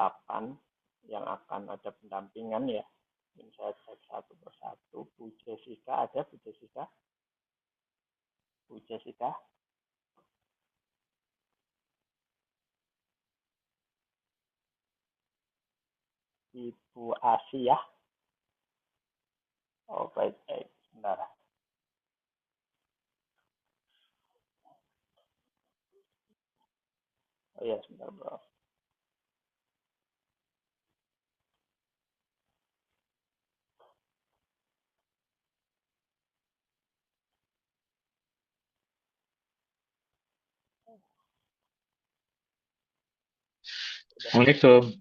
8 yang akan ada pendampingan ya. Ini saya cek satu persatu. Bu Jessica ada, Bu Jessica? Bu Jessica? Ibu Asia? Oh, baik, baik. Sebentar. Oh iya, sebentar, bro. Assalamualaikum.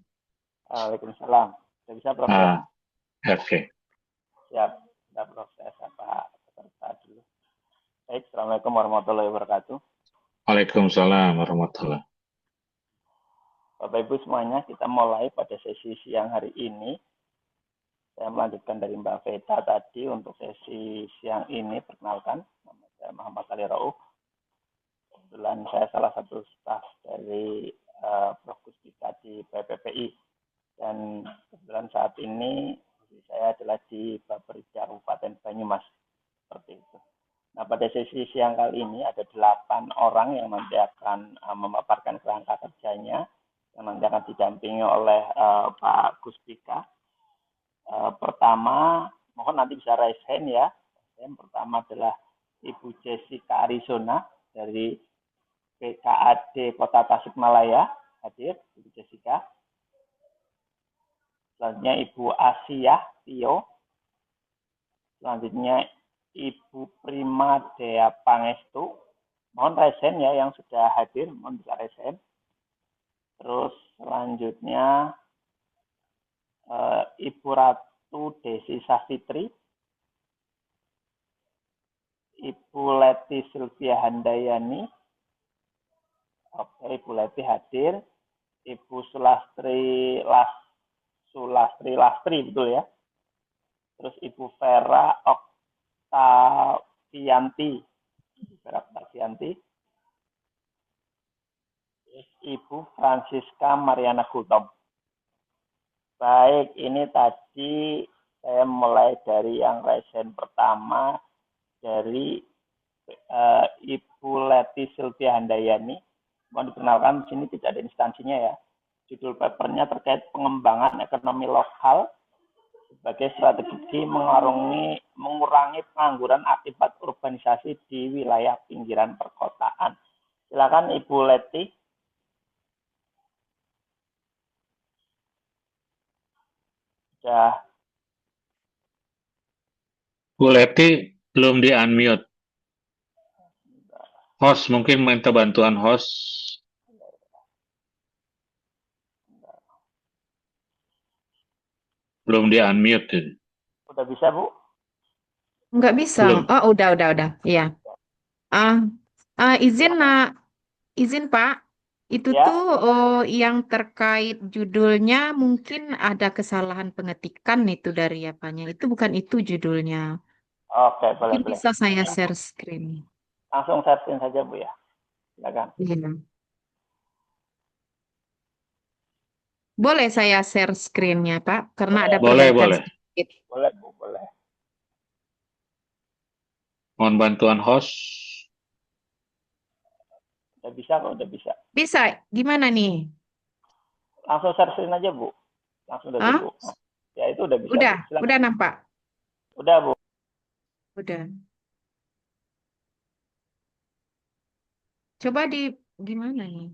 Waalaikumsalam. Sudah bisa, Prof ya? Oke. Siap. Sudah, Prof. Saya sapa peserta dulu. Baik, Assalamualaikum warahmatullahi wabarakatuh. Waalaikumsalam warahmatullahi. Bapak Ibu semuanya, kita mulai pada sesi siang hari ini. Saya melanjutkan dari Mbak Veta tadi untuk sesi siang ini. Perkenalkan, nama saya Muhammad Ali Rauf. Kebetulan saya salah satu staf dari Prof. Kustika di PPPI. Dan kebetulan saat ini saya adalah di Bappersda Kabupaten Banyumas. Seperti itu. Nah, pada sesi siang kali ini ada 8 orang yang nanti akan memaparkan kerangka kerjanya, yang nanti akan didampingi oleh Pak Kustika. Pertama, mohon nanti bisa raise hand ya. Yang pertama adalah Ibu Jessica Arizona dari PKAD Kota Tasikmalaya. Hadir, Ibu Jessica. Selanjutnya Ibu Asia Tio. Selanjutnya Ibu Prima Dea Pangestu. Mohon raise hand ya yang sudah hadir, mohon bisa raise hand. Terus selanjutnya Ibu Ratu Desi Safitri, Ibu Leti Sylvia Handayani. Oke, Ibu Leti hadir. Ibu Sulastri betul ya. Terus Ibu Vera Oktavianti. Ibu Francisca Mariana Gultom. Baik, ini tadi saya mulai dari yang raise hand pertama dari Ibu Leti Sylvia Handayani. Mohon dikenalkan di sini tidak ada instansinya ya. Judul papernya terkait pengembangan ekonomi lokal sebagai strategi mengurangi pengangguran akibat urbanisasi di wilayah pinggiran perkotaan. Silakan Ibu Leti. Sudah. Bu Leti belum di-unmute. Host, mungkin minta bantuan host. Belum di-unmute. Udah bisa, Bu? Nggak bisa. Belum. Oh, udah. Iya. Izin Pak. Itu Ya. tuh yang terkait judulnya mungkin ada kesalahan pengetikan itu dari apanya. Itu bukan itu judulnya. Oke, boleh. Mungkin bisa saya share screen. Langsung share saja, Bu ya. Silakan. Iya. Boleh saya share screen-nya, Pak? Karena ada Boleh. perbaikan sedikit. Boleh, Bu, boleh. Mohon bantuan host. Udah bisa kok, udah bisa. Bisa. Gimana nih? Langsung share screen aja, Bu. Langsung udah Bu. Ya, itu udah bisa. Udah nampak? Udah, Bu. Udah. Coba gimana nih?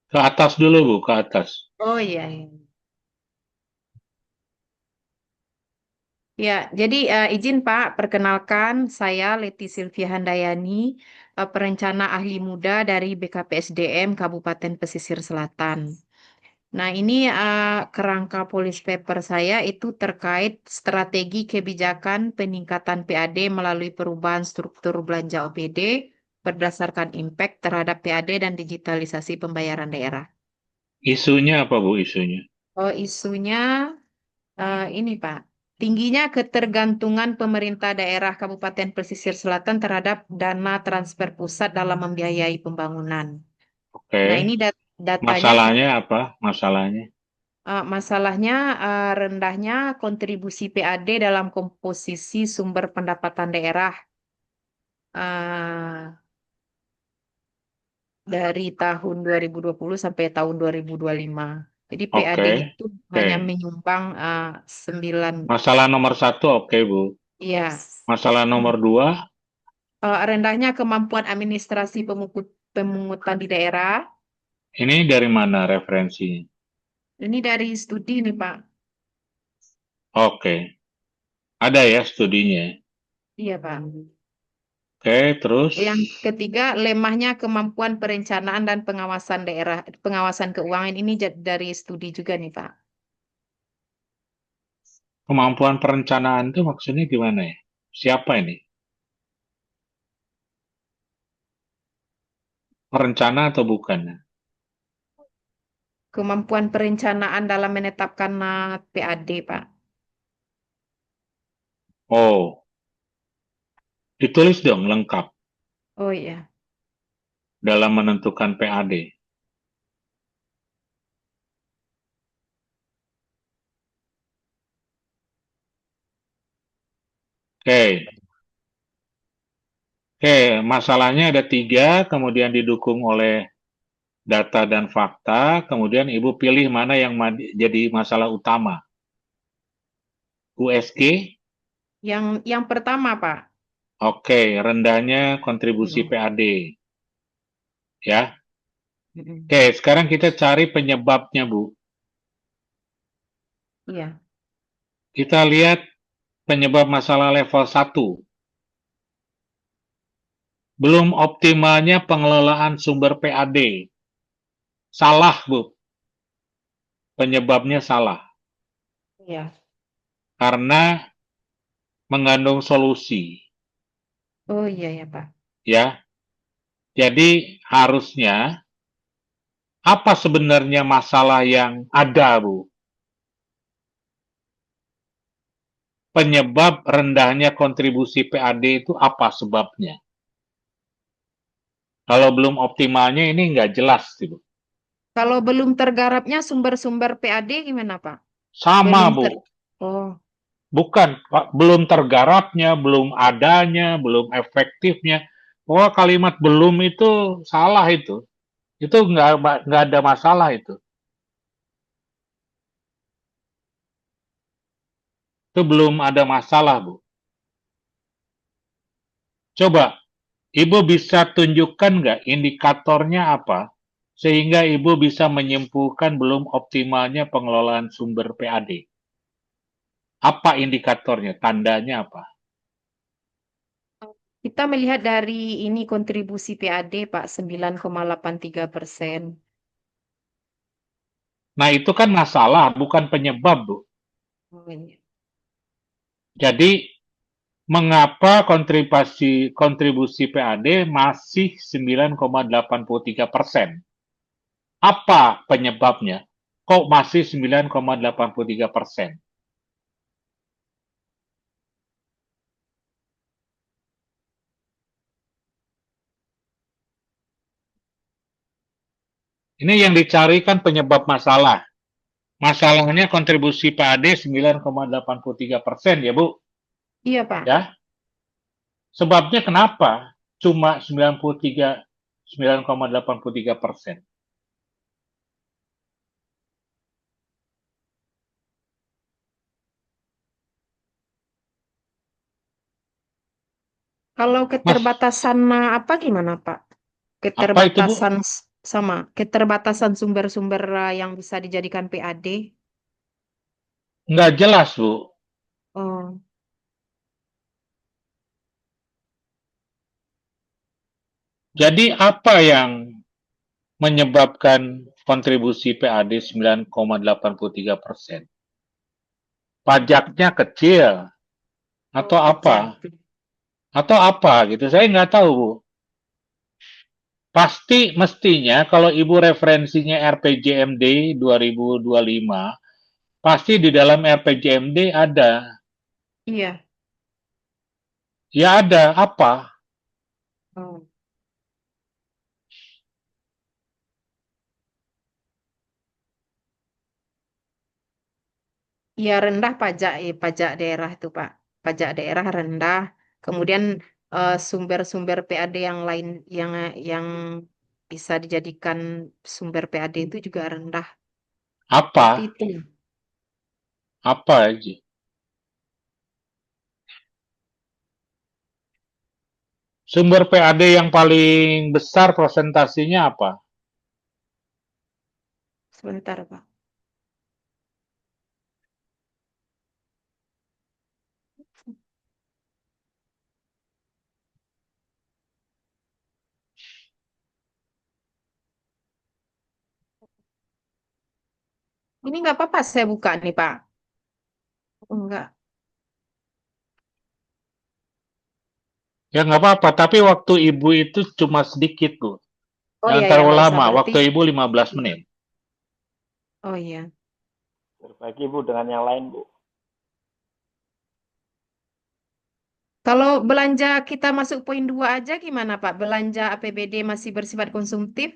Ke atas dulu, Bu, ke atas. Oh iya. Ya, jadi izin Pak, perkenalkan saya Leti Sylvia Handayani, perencana ahli muda dari BKPSDM Kabupaten Pesisir Selatan. Nah, ini kerangka policy paper saya itu terkait strategi kebijakan peningkatan PAD melalui perubahan struktur belanja OPD berdasarkan impact terhadap PAD dan digitalisasi pembayaran daerah. Isunya apa, Bu, isunya? Oh, isunya ini Pak. tingginya ketergantungan pemerintah daerah Kabupaten Pesisir Selatan terhadap dana transfer pusat dalam membiayai pembangunan. Oke. Nah, ini datanya, Masalahnya apa? Masalahnya? masalahnya rendahnya kontribusi PAD dalam komposisi sumber pendapatan daerah eh, dari tahun 2020 sampai tahun 2025. Jadi PAD Oke. itu Oke. hanya menyumbang 9, Masalah nomor 1, oke, Bu. ya. Masalah nomor 2, Rendahnya kemampuan administrasi pemungutan di daerah. ini dari mana referensinya? Ini dari studi nih, Pak. Oke. Ada ya studinya. Iya, Pak. Oke, terus Yang ketiga, lemahnya kemampuan perencanaan dan pengawasan daerah, pengawasan keuangan ini dari studi juga nih, Pak. kemampuan perencanaan itu maksudnya gimana ya? Siapa ini? Perencana atau bukan? Kemampuan perencanaan dalam menetapkan PAD, Pak. Oh, ditulis dong lengkap Oh iya. dalam menentukan PAD. Oke. Oke, masalahnya ada 3, kemudian didukung oleh data dan fakta, kemudian Ibu pilih mana yang jadi masalah utama. USG, Yang pertama, Pak. oke, rendahnya kontribusi Mm-mm. PAD. Ya. Mm-mm. Oke, sekarang kita cari penyebabnya, Bu. Iya. Kita lihat penyebab masalah level 1. Belum optimalnya pengelolaan sumber PAD. Salah, Bu. Penyebabnya salah. Iya. Karena mengandung solusi. Oh iya ya, Pak. Ya. Jadi harusnya apa sebenarnya masalah yang ada, Bu? Penyebab rendahnya kontribusi PAD itu apa sebabnya? Kalau belum optimalnya ini nggak jelas, Bu. Kalau belum tergarapnya sumber-sumber PAD gimana, Pak? Sama, Belum Bu. Oh, Bukan, Pak. Belum tergarapnya, belum adanya, belum efektifnya. Bahwa kalimat belum itu salah itu. Itu nggak ada masalah itu. Itu belum ada masalah, Bu. Coba, Ibu bisa tunjukkan nggak indikatornya apa? Sehingga Ibu bisa menyimpulkan belum optimalnya pengelolaan sumber PAD. Apa indikatornya? Tandanya apa? kita melihat dari ini kontribusi PAD, Pak, 9,83%. Nah, itu kan masalah, bukan penyebab, Bu. Oh, iya. Jadi, mengapa kontribusi PAD masih 9,83%? Apa penyebabnya? Kok masih 9,83%? Ini yang dicarikan penyebab masalah. Masalahnya kontribusi PAD 9,83% ya, Bu. Iya, Pak. Ya. Sebabnya kenapa cuma 9,83%? Kalau Mas, keterbatasan apa gimana, Pak? apa itu, Bu? Keterbatasan sama keterbatasan sumber-sumber yang bisa dijadikan PAD. Nggak jelas, Bu. Oh, Jadi apa yang menyebabkan kontribusi PAD 9,83%? Pajaknya kecil atau apa? pajak. Atau apa gitu? Saya nggak tahu, Bu. Pasti mestinya kalau Ibu referensinya RPJMD 2025, pasti di dalam RPJMD ada Iya. Ya ada, apa? Oh. Iya rendah pajak, pajak daerah itu Pak. Pajak daerah rendah. Kemudian sumber-sumber PAD yang lain yang bisa dijadikan sumber PAD itu juga rendah. Seperti Apa? itu. Apa aja? Sumber PAD yang paling besar presentasinya apa? Sebentar Pak. Ini nggak apa-apa saya buka nih Pak. Oh, enggak. Ya nggak apa-apa, tapi waktu ibu itu cuma sedikit, Bu. Oh Jangan iya ya terlalu nggak usah lama, berarti. waktu ibu 15 menit. Oh iya. Berbagi Bu dengan yang lain Bu. Kalau belanja kita masuk poin 2 aja gimana Pak? Belanja APBD masih bersifat konsumtif?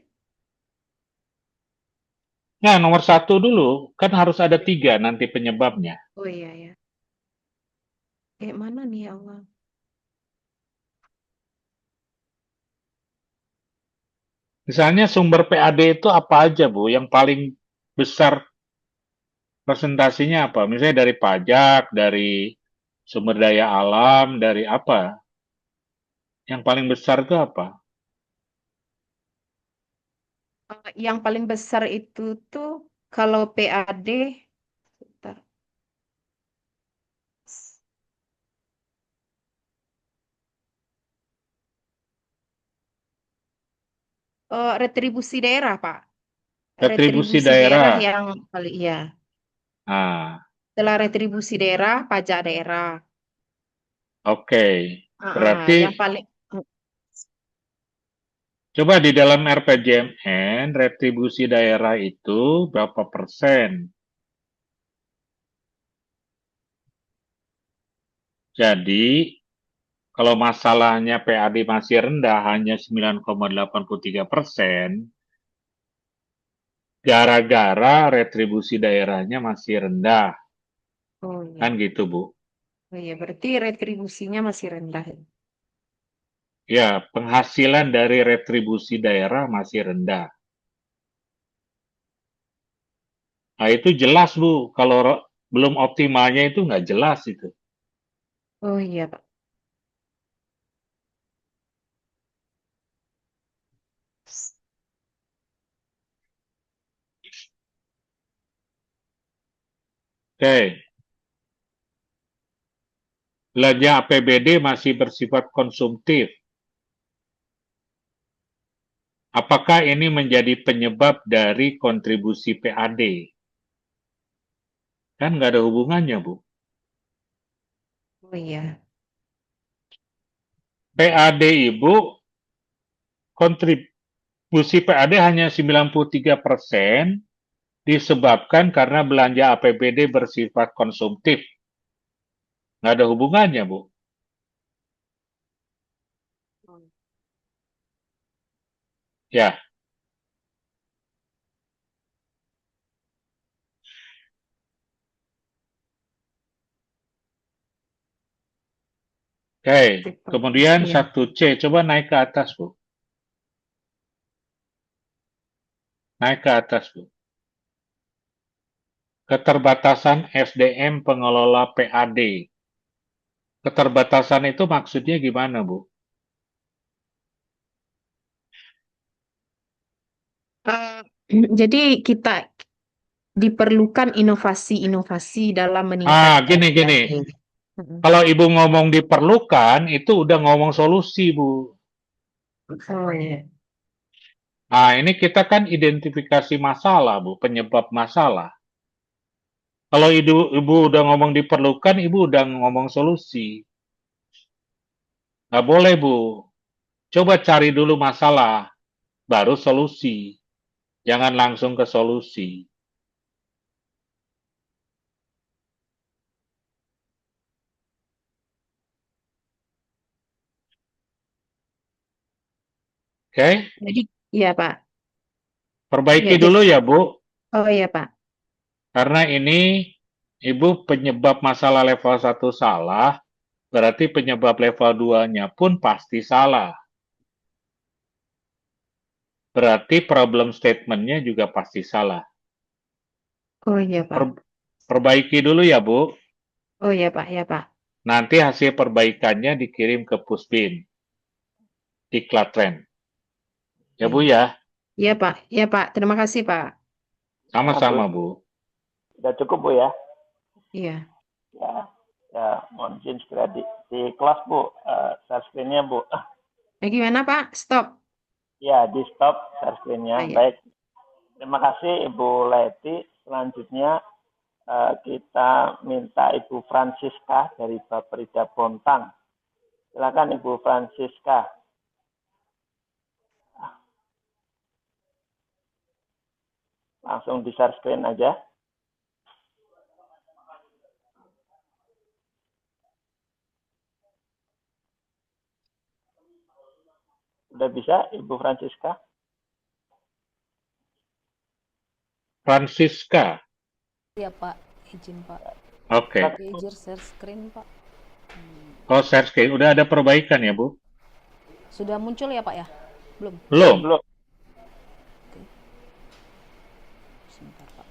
Nah, nomor satu dulu, kan harus ada tiga nanti penyebabnya. Oh iya ya. Mana nih ya Allah? Misalnya sumber PAD itu apa aja, Bu? Yang paling besar presentasinya apa? Misalnya dari pajak, dari sumber daya alam, dari apa? Yang paling besar itu apa? Yang paling besar itu tuh kalau PAD, bentar. Retribusi daerah, Pak. Retribusi Retribusi daerah daerah. yang paling iya. Nah, Setelah retribusi daerah, pajak daerah. oke. Ah, Berarti yang paling coba di dalam RPJMN, retribusi daerah itu berapa persen? Jadi, kalau masalahnya PAD masih rendah, hanya 9,83%, gara-gara retribusi daerahnya masih rendah. oh Kan iya. gitu, Bu. Oh iya, berarti retribusinya masih rendah. Ya, penghasilan dari retribusi daerah masih rendah. Nah, itu jelas, Bu. Kalau belum optimalnya itu nggak jelas itu. Oh iya, Pak. Oke. Belanja APBD masih bersifat konsumtif. Apakah ini menjadi penyebab dari kontribusi PAD? Kan nggak ada hubungannya, Bu. Oh iya. PAD Ibu, kontribusi PAD hanya 93% disebabkan karena belanja APBD bersifat konsumtif. Nggak ada hubungannya, Bu. Ya, oke. Kemudian Iya. 1C, coba naik ke atas, Bu. Naik ke atas, Bu. Keterbatasan SDM pengelola PAD. Keterbatasan itu maksudnya gimana, Bu? Eh, jadi kita diperlukan inovasi-inovasi dalam meningkatkan Gini. PAD. Mm-mm. Kalau Ibu ngomong diperlukan, itu udah ngomong solusi, Bu. Oh iya. Nah, ini kita kan identifikasi masalah, Bu, penyebab masalah. Kalau Ibu udah ngomong diperlukan, Ibu udah ngomong solusi. Nggak boleh, Bu. Coba cari dulu masalah, baru solusi. Jangan langsung ke solusi. Oke, Jadi, iya Pak. Ya, perbaiki jadi, dulu ya Bu, oh iya Pak. karena ini Ibu penyebab masalah level 1 salah, berarti penyebab level 2-nya pun pasti salah. Berarti problem statement-nya juga pasti salah. Oh iya Pak. Perbaiki dulu ya Bu, Oh iya Pak, ya Pak. nanti hasil perbaikannya dikirim ke Pusbin, di Klatren. Ya Bu Oke. ya, Iya Pak, ya Pak. Terima kasih Pak. sama-sama Gus, Bu. udah cukup Bu ya. Iya. Ya, ya mohon izin segera di kelas Bu, share screen-nya Bu. Gimana Pak? Stop. Ya, di stop share Oh screen-nya. iya. Baik, terima kasih Ibu Leti. Selanjutnya kita minta Ibu Francisca dari Baperida Bontang. Silakan Ibu Francisca. Langsung di share screen aja. Udah bisa Ibu Francisca? Francisca. Ya Pak, izin Pak. Oke. Izin share screen Pak. Oh, share screen. Udah ada perbaikan ya Bu? Sudah muncul ya Pak ya? Belum? Belum. Belum. Oke. Sebentar Pak.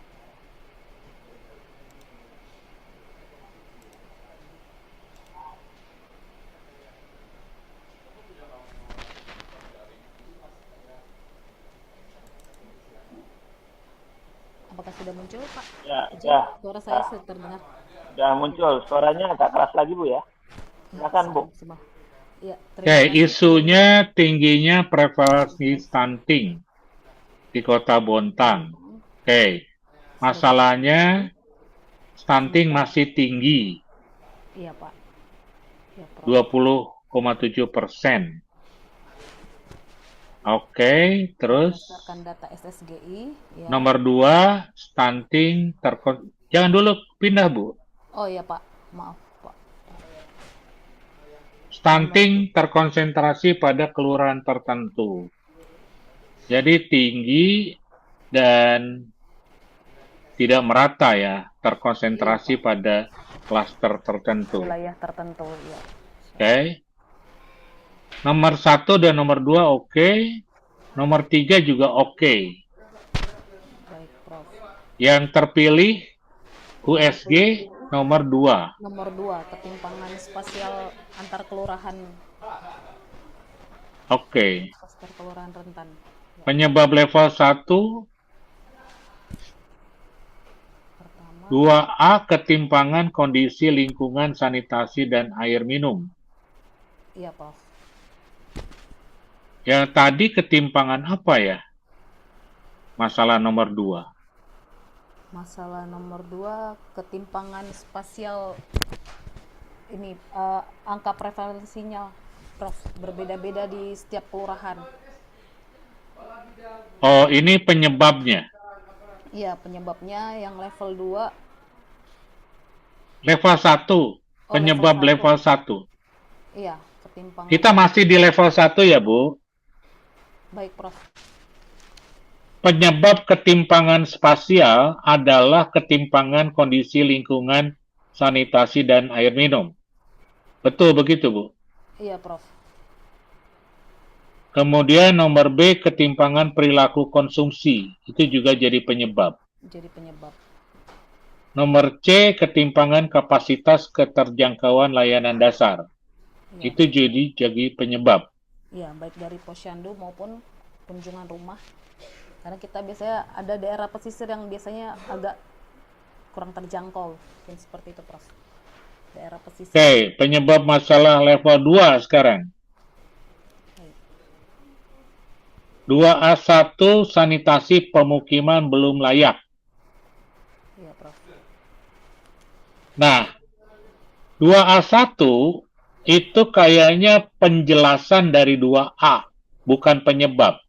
Apakah sudah muncul Pak? Ya, Izin, ya. suara saya terdengar. Udah muncul. Suaranya agak keras lagi Bu ya. Silakan Bu. Ya, Oke, terima kasih. isunya tingginya prevalensi stunting di Kota Bontang. Oke, masalahnya stunting masih tinggi, Iya Pak. Ya Prof. 20,7%. Oke, terus Berdasarkan data SSGI. Ya. nomor 2, stunting jangan dulu pindah Bu. Oh iya Pak, maaf Pak. Stunting terkonsentrasi pada kelurahan tertentu. Jadi tinggi dan tidak merata ya, terkonsentrasi Iya, Pak. pada klaster tertentu. Wilayah tertentu ya. Oke. Nomor 1 dan nomor 2 oke. Nomor 3 juga oke. Baik Prof. Yang terpilih USG nomor 2. Nomor 2, ketimpangan spasial antar kelurahan. Oke. Klaster kelurahan rentan. Ya. Penyebab level 1 Pertama, 2A ketimpangan kondisi lingkungan sanitasi dan air minum. iya Prof. Yang tadi ketimpangan apa ya? Masalah nomor 2. Masalah nomor 2, ketimpangan spasial ini angka prevalensinya Prof berbeda-beda di setiap kelurahan. Oh, ini penyebabnya. Iya, penyebabnya yang level 2. Level 1. Penyebab level 1. Iya, ketimpangan. Kita masih di level 1 ya, Bu. Baik, Prof. Penyebab ketimpangan spasial adalah ketimpangan kondisi lingkungan sanitasi dan air minum. Betul begitu, Bu? Iya, Prof. Kemudian nomor B, ketimpangan perilaku konsumsi. Itu juga jadi penyebab. Jadi penyebab. Nomor C, ketimpangan kapasitas keterjangkauan layanan dasar. Ya. Itu jadi penyebab. Iya, baik dari posyandu maupun kunjungan rumah. Karena kita biasanya ada daerah pesisir yang biasanya agak kurang terjangkau. Mungkin seperti itu, Prof. Daerah pesisir. Oke, penyebab masalah level 2 sekarang. 2A1, sanitasi pemukiman belum layak. Iya, Prof. Nah, 2A1 itu kayaknya penjelasan dari 2A, bukan penyebab.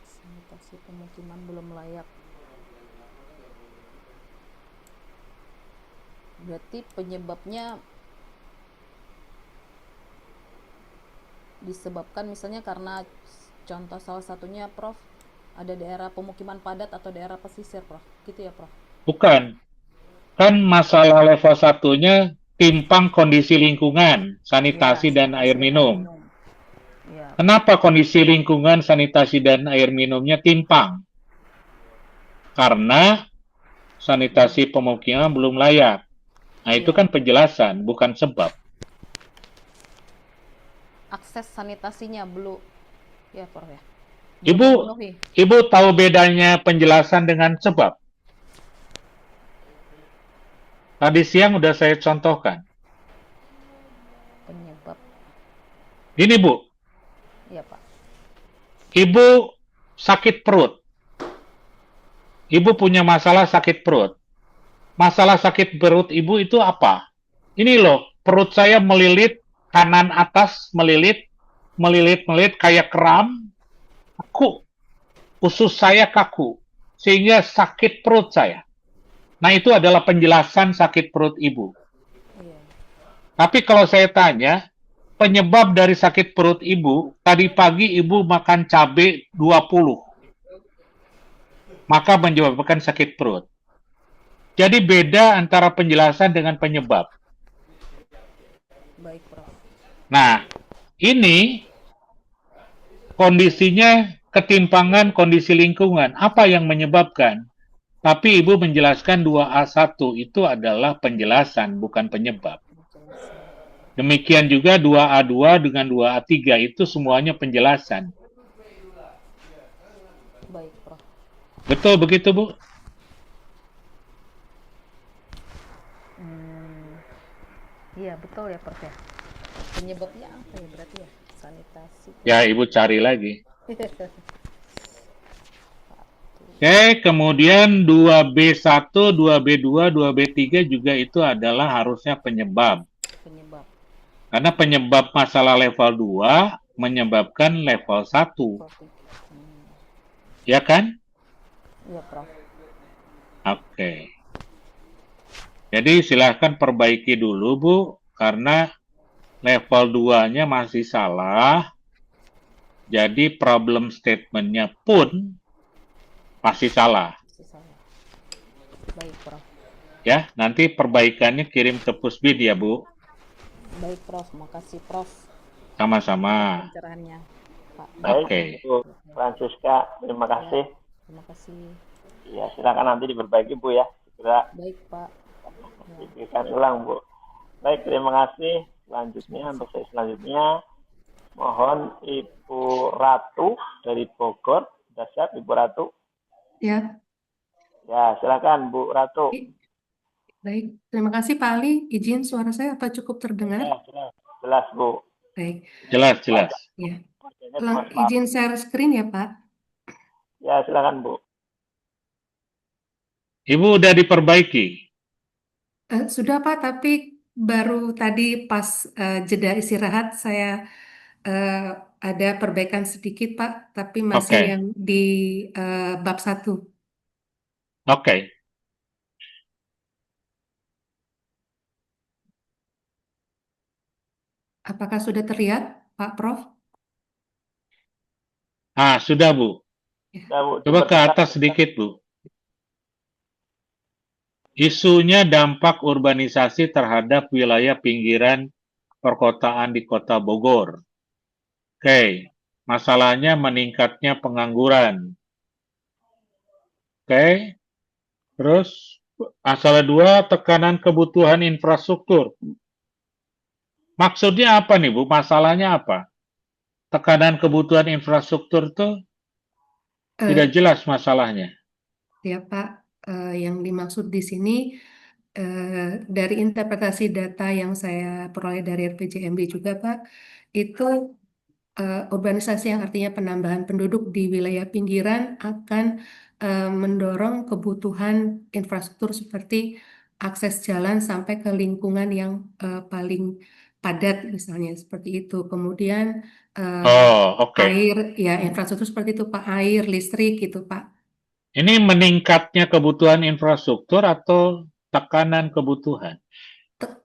Sanitasi pemukiman belum layak. Berarti penyebabnya disebabkan misalnya karena contoh salah satunya Prof, ada daerah pemukiman padat atau daerah pesisir Prof, gitu ya Prof? Bukan. Kan masalah level satunya timpang kondisi lingkungan, Ya, sanitasi dan air sanitasi dan air minum. minum. Ya, Kenapa kondisi lingkungan, sanitasi dan air minumnya timpang? Karena sanitasi pemukiman belum layak. Nah, itu ya. kan penjelasan, bukan sebab. Akses sanitasinya belum, ya Prof ya, belum Ibu, memenuhi. Ibu tahu bedanya penjelasan dengan sebab? Tadi siang udah saya contohkan. Penyebab, Gini Bu, ya Pak. Ibu sakit perut. Ibu punya masalah sakit perut. Masalah sakit perut Ibu itu apa? Ini loh, perut saya melilit, kanan atas melilit, melilit-melilit kayak kram, kaku. Usus saya kaku, sehingga sakit perut saya. Nah, itu adalah penjelasan sakit perut Ibu. Iya. Tapi kalau saya tanya, penyebab dari sakit perut Ibu, tadi pagi Ibu makan cabai 20, maka menyebabkan sakit perut. Jadi beda antara penjelasan dengan penyebab. Baik Prof. Nah, ini kondisinya ketimpangan kondisi lingkungan. Apa yang menyebabkan? Tapi Ibu menjelaskan 2A1 itu adalah penjelasan, bukan penyebab. Demikian juga 2A2 dengan 2A3 itu semuanya penjelasan. Baik Prof. Betul begitu, Bu? Iya betul ya Prof ya. Penyebabnya apa ya berarti ya? Sanitasi. Ya, Ibu cari lagi. Oke, kemudian 2B1, 2B2, 2B3 juga itu adalah harusnya penyebab. Penyebab. Karena penyebab masalah level 2 menyebabkan level 1. Prof. Ya kan? Iya Prof. Oke. Jadi silahkan perbaiki dulu, Bu. Karena level 2-nya masih salah. Jadi problem statement-nya pun masih salah. Masih salah. Baik Prof. Ya, nanti perbaikannya kirim ke Pusbid ya, Bu. Baik Prof. Makasih Prof. Sama-sama. Pencerahannya Pak. Baik, Oke. Bu Francisca, terima kasih. Terima kasih. Ya, silakan nanti diperbaiki Bu ya. Segera Baik Pak. diberikan ulang Bu. Baik, terima kasih. Selanjutnya untuk sesi selanjutnya mohon Ibu Ratu dari Bogor. Sudah siap Ibu Ratu? Ya, Ya, silakan Bu Ratu. baik. Terima kasih Pak Ali. Izin suara saya apa cukup terdengar? Ya, jelas Bu. Baik. Jelas. Ya. Wajahnya cuma separuh. Izin share screen ya Pak. Ya, silakan Bu. Ibu udah diperbaiki. Sudah Pak, tapi baru tadi pas jeda istirahat saya ada perbaikan sedikit Pak, tapi masih Oke. yang di bab 1. Oke. Apakah sudah terlihat Pak Prof? Sudah, Bu. Ya, Bu. Coba ke atas sedikit, Bu. Isunya dampak urbanisasi terhadap wilayah pinggiran perkotaan di Kota Bogor. Oke. Masalahnya meningkatnya pengangguran. Oke. Terus masalah 2, tekanan kebutuhan infrastruktur. Maksudnya apa nih, Bu? Masalahnya apa? Tekanan kebutuhan infrastruktur itu tidak jelas masalahnya. Ya Pak, yang dimaksud di sini dari interpretasi data yang saya peroleh dari RPJMD juga Pak, itu urbanisasi yang artinya penambahan penduduk di wilayah pinggiran akan mendorong kebutuhan infrastruktur seperti akses jalan sampai ke lingkungan yang paling padat misalnya seperti itu. Kemudian Oke. air, ya infrastruktur seperti itu Pak, air, listrik gitu Pak. Ini meningkatnya kebutuhan infrastruktur atau tekanan kebutuhan?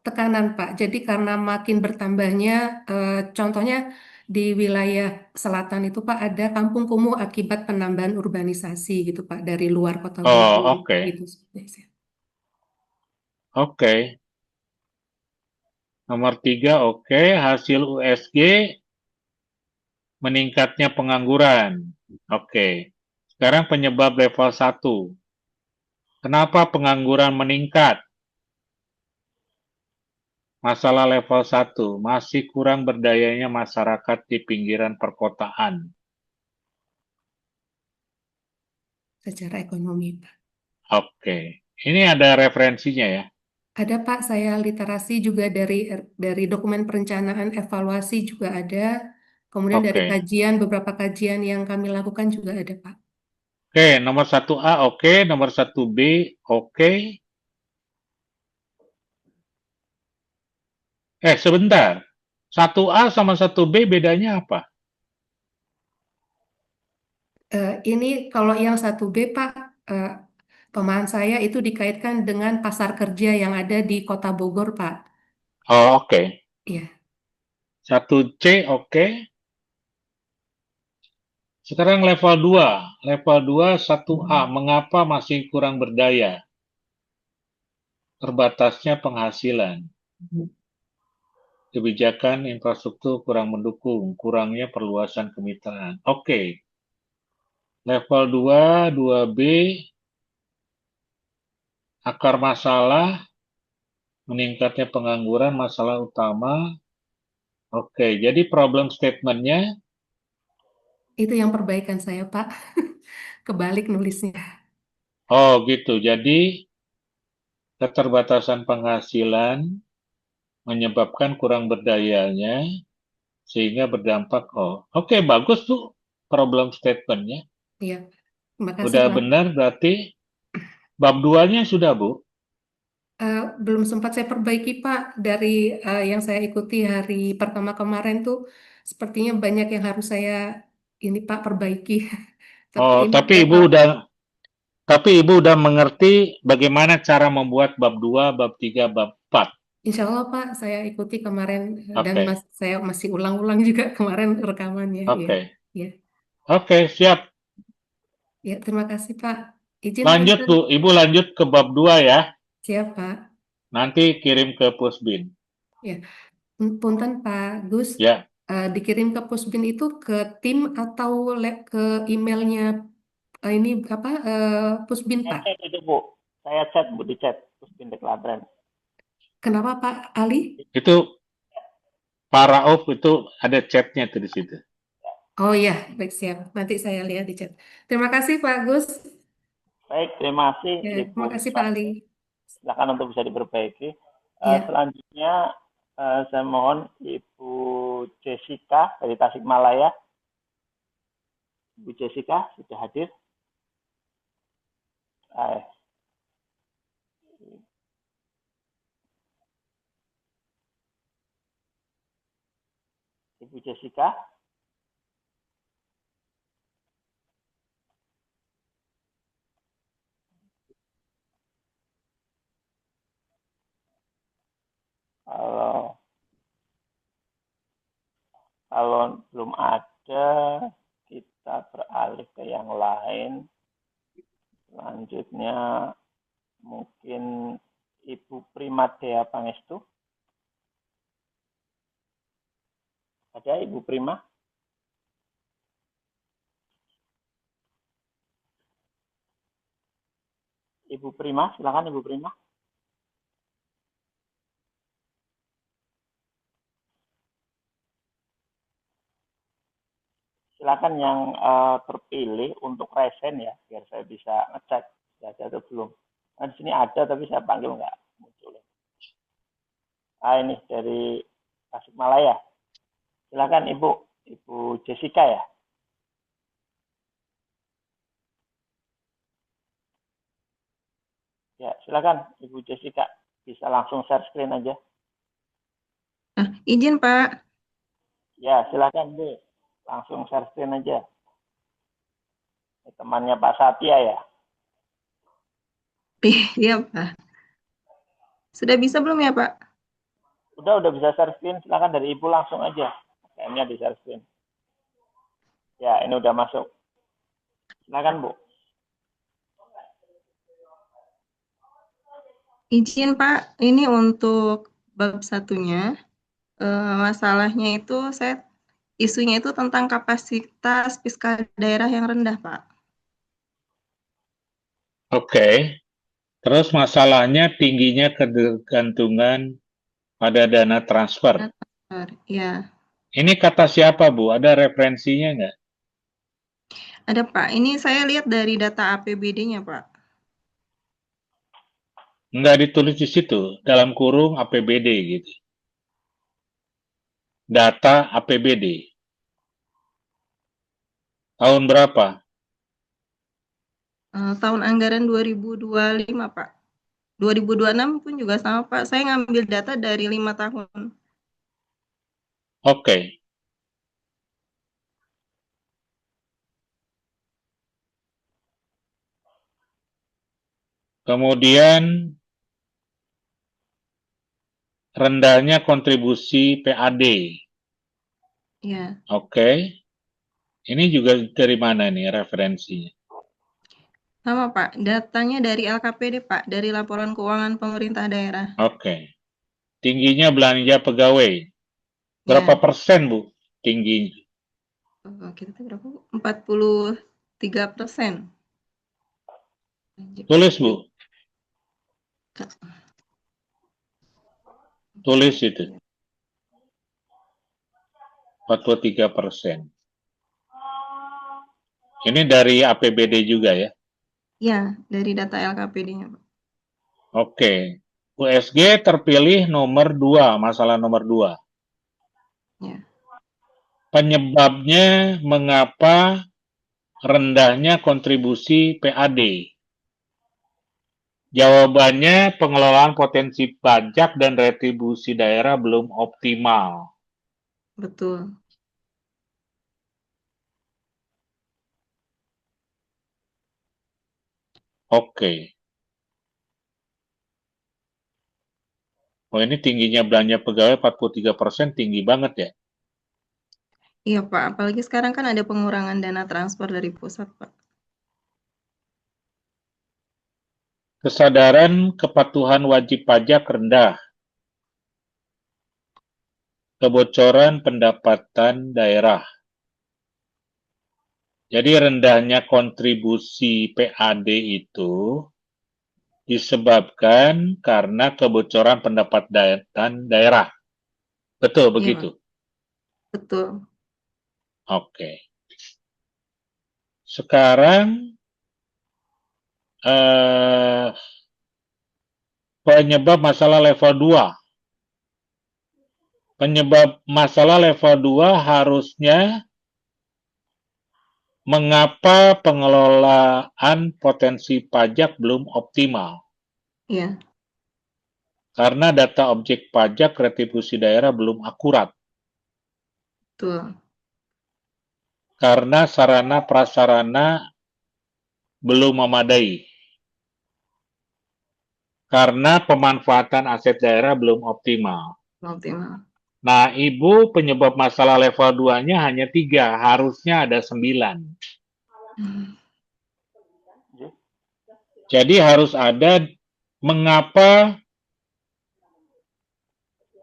Tekanan Pak. Jadi karena makin bertambahnya, contohnya di wilayah selatan itu Pak ada kampung kumuh akibat penambahan urbanisasi gitu Pak dari luar kota Bogor Oh, oke. gitu. Oke. Nomor 3, oke. Hasil USG meningkatnya pengangguran. Oke. Sekarang penyebab level 1. Kenapa pengangguran meningkat? Masalah level 1, masih kurang berdayanya masyarakat di pinggiran perkotaan. Secara ekonomi Pak. Oke. Ini ada referensinya ya. Ada Pak, saya literasi juga dari dokumen perencanaan evaluasi juga ada. Kemudian dari Oke. beberapa kajian yang kami lakukan juga ada Pak. Oke, nomor 1A oke, nomor 1B oke. Sebentar. 1A sama 1B bedanya apa? Ini kalau yang 1B Pak, pemahaman saya itu dikaitkan dengan pasar kerja yang ada di Kota Bogor Pak. Oh, oke. Iya. 1C oke. Sekarang level 2. Level 2 1A. Mengapa masih kurang berdaya? Terbatasnya penghasilan. Kebijakan infrastruktur kurang mendukung. Kurangnya perluasan kemitraan. Oke. Level 2, 2B. Akar masalah. Meningkatnya pengangguran masalah utama. Oke, jadi problem statement-nya. Itu yang perbaikan saya Pak. Kebalik nulisnya. Oh gitu, jadi keterbatasan penghasilan menyebabkan kurang berdayanya, sehingga berdampak, oke, bagus tuh problem statement-nya. Iya. Terima kasih Udah Pak. benar berarti bab 2-nya sudah, Bu? Belum sempat saya perbaiki Pak dari yang saya ikuti hari pertama kemarin tuh sepertinya banyak yang harus saya ini Pak perbaiki. Tapi Oh, ini level tapi Ibu udah mengerti bagaimana cara membuat bab 2, bab 3, bab 4. Insya Allah Pak saya ikuti kemarin dan Oke. saya masih ulang-ulang juga kemarin rekamannya. Ya, Oke. ya, Oke, siap. ya. Terima kasih Pak. Izin Lanjut, punten, Bu. Ibu lanjut ke bab 2 ya. siap Pak. Nanti kirim ke Pusbin. Ya, punten Pak Gus. Ya. Dikirim ke Pusbin itu ke tim atau ke emailnya ini apa Pusbin Saya Pak? chat itu Bu. Saya chat Bu di chat. Terus pindah ke Kenapa Pak Ali? Itu Pak Rauf itu ada chatnya tuh di situ. Oh iya, baik siap. Nanti saya lihat di chat. Terima kasih Pak Gus. Baik, terima kasih Ya, Ibu. terima kasih Pak Ali. Silakan untuk bisa diperbaiki. Ya, Selanjutnya saya mohon Ibu Jessica dari Tasikmalaya. Ibu Jessica sudah hadir. Eh, Ibu Jessica. Kalau kalau belum ada, kita beralih ke yang lain. Selanjutnya mungkin Ibu Primadea Pangestu. Ada Ibu Prima? Ibu Prima, silakan Ibu Prima. Silakan yang terpilih untuk resen ya, biar saya bisa ngecek sudah ada atau belum. Nah, di sini ada tapi saya panggil nggak muncul. Ini dari Tasikmalaya. Silakan Ibu, Ibu Jessica ya. Ya, silakan Ibu Jessica, bisa langsung share screen aja. Izin Pak. Ya, silakan Bu, langsung share screen aja. Ini temannya Pak Satya ya. Iya Pak. Sudah bisa belum ya Pak? Udah bisa share screen, silakan dari Ibu langsung aja. PM-nya di share screen. Ya, ini udah masuk. Silakan, Bu. Izin Pak, ini untuk bab satunya, masalahnya itu isunya itu tentang kapasitas fiskal daerah yang rendah, Pak. Oke. Terus masalahnya tingginya ketergantungan pada dana transfer. Ya, Ini kata siapa, Bu? Ada referensinya nggak? ada Pak. Ini saya lihat dari data APBD-nya, Pak. Nggak ditulis di situ, dalam kurung APBD gitu. Data APBD. Tahun berapa? Tahun anggaran 2025, Pak. 2026 pun juga sama, Pak. Saya ngambil data dari 5 tahun. Oke. Kemudian rendahnya kontribusi PAD. Ya, Oke. Ini juga dari mana nih referensinya? sama Pak. Datanya dari LKPD, Pak. Dari Laporan Keuangan Pemerintah Daerah. Oke. Tingginya belanja pegawai. Berapa Ya. persen, Bu, tingginya? Kita tuh berapa, Bu? 43%. Tulis, Bu. Tulis itu. 43%. Ini dari APBD juga ya? Ya, dari data LKPD-nya, Pak. Oke. USG terpilih nomor 2, masalah nomor 2. Ya. Penyebabnya mengapa rendahnya kontribusi PAD? Jawabannya pengelolaan potensi pajak dan retribusi daerah belum optimal. Betul. Oke. Oh, ini tingginya belanja pegawai 43%, tinggi banget ya. Iya, Pak. Apalagi sekarang kan ada pengurangan dana transfer dari pusat, Pak. Kesadaran kepatuhan wajib pajak rendah. Kebocoran pendapatan daerah. Jadi rendahnya kontribusi PAD itu disebabkan karena kebocoran pendapatan daerah. Betul Iya, begitu? Pak. Betul. Oke. Sekarang penyebab masalah level 2. Penyebab masalah level 2 harusnya mengapa pengelolaan potensi pajak belum optimal? Iya, Karena data objek pajak retribusi daerah belum akurat. betul. Karena sarana prasarana belum memadai. Karena pemanfaatan aset daerah belum optimal. Optimal. Nah, Ibu penyebab masalah level 2-nya hanya 3, harusnya ada 9. Jadi harus ada mengapa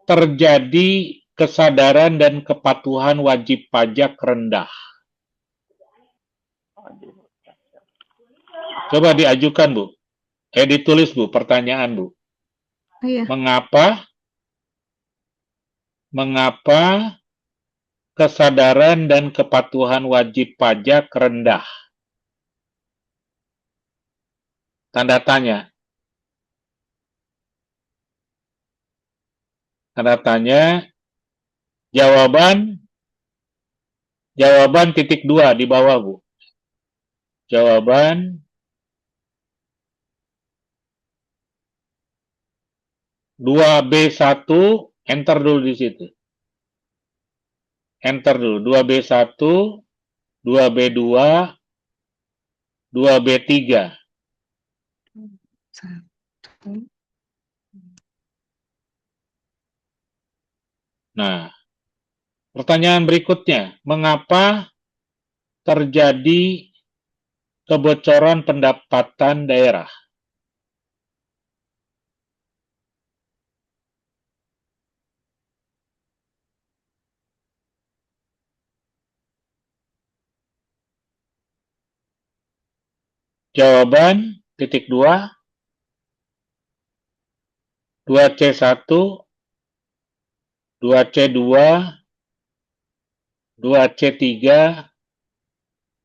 terjadi kesadaran dan kepatuhan wajib pajak rendah. Coba diajukan, Bu. Ditulis, Bu, pertanyaan, Bu. Oh, iya. Mengapa kesadaran dan kepatuhan wajib pajak rendah? Tanda tanya. Tanda tanya. Jawaban titik 2 di bawah, Bu. Jawaban 2B1, enter dulu di situ. Enter dulu. 2B1, 2B2, 2B3. Nah, Pertanyaan berikutnya, mengapa terjadi kebocoran pendapatan daerah? Jawaban titik 2, 2C1, 2C2, 2C3,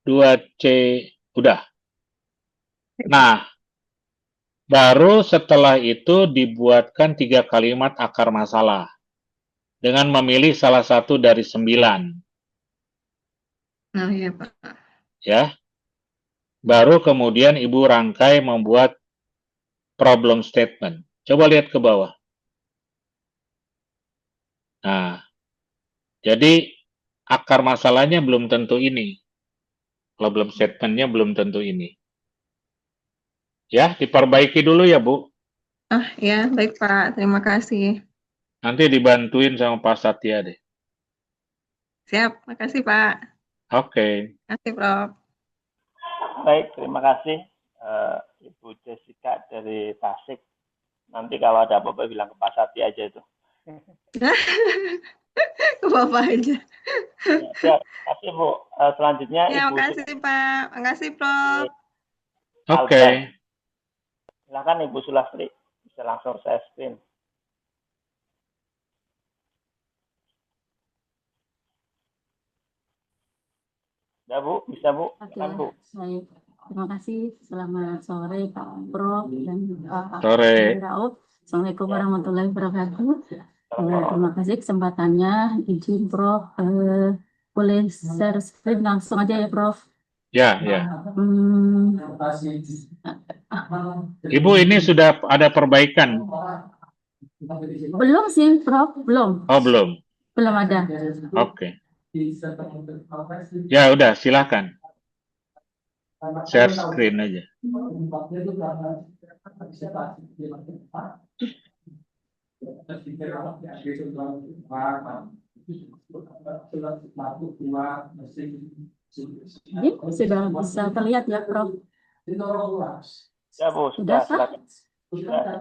2C, udah. Nah, baru setelah itu dibuatkan 3 kalimat akar masalah dengan memilih salah satu dari 9. Nah, ya Pak. Ya. Baru kemudian Ibu rangkai membuat problem statement. Coba lihat ke bawah. Nah, jadi akar masalahnya belum tentu ini. Problem statement-nya belum tentu ini. Ya, diperbaiki dulu ya, Bu. Ah, ya, baik Pak. Terima kasih. Nanti dibantuin sama Pak Satya deh. Siap, makasih Pak. Oke. Makasih Prof. Baik, terima kasih Ibu Jessica dari Tasik. Nanti kalau ada apa-apa bilang ke Pak Sati aja itu. Ke Bapak aja. Ya, terima kasih Bu. Selanjutnya Ya, Ibu makasih Pak. Makasih Prof. Oke. Albert. Silakan Ibu Sulastri, bisa langsung saya screen. Ya Bu, bisa Bu. Oke, Silakan Bu. baik. Terima kasih. Selamat sore Pak Prof dan Sore. Rauf. Assalamualaikum warahmatullahi wabarakatuh. Terima kasih kesempatannya. Izin Prof, boleh share screen langsung aja ya Prof. Ya, ya. Ibu, ini sudah ada perbaikan? Belum sih Prof, belum. Oh, belum. Belum ada. Oke. Ya, udah, silakan. Share screen aja. Ini sudah bisa terlihat ya Prof. Ya Bu, Sudah sudah. Pak? Silakan.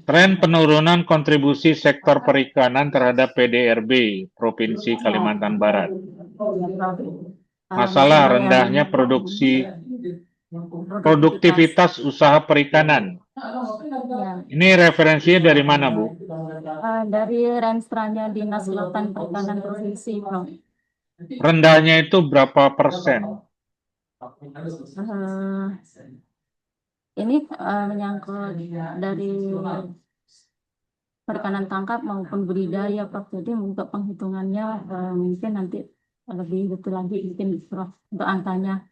Tren penurunan kontribusi sektor perikanan terhadap PDRB Provinsi Kalimantan Barat. Masalah rendahnya produktivitas usaha perikanan. Ini referensinya dari mana, Bu? Dari Renstra-nya Dinas Kelautan Perikanan Provinsi, Prof. Rendahnya itu berapa persen? Ini menyangkut dari perikanan tangkap maupun budidaya, Prof. Jadi untuk penghitungannya mungkin nanti lebih betul lagi mungkin Prof untuk angkanya.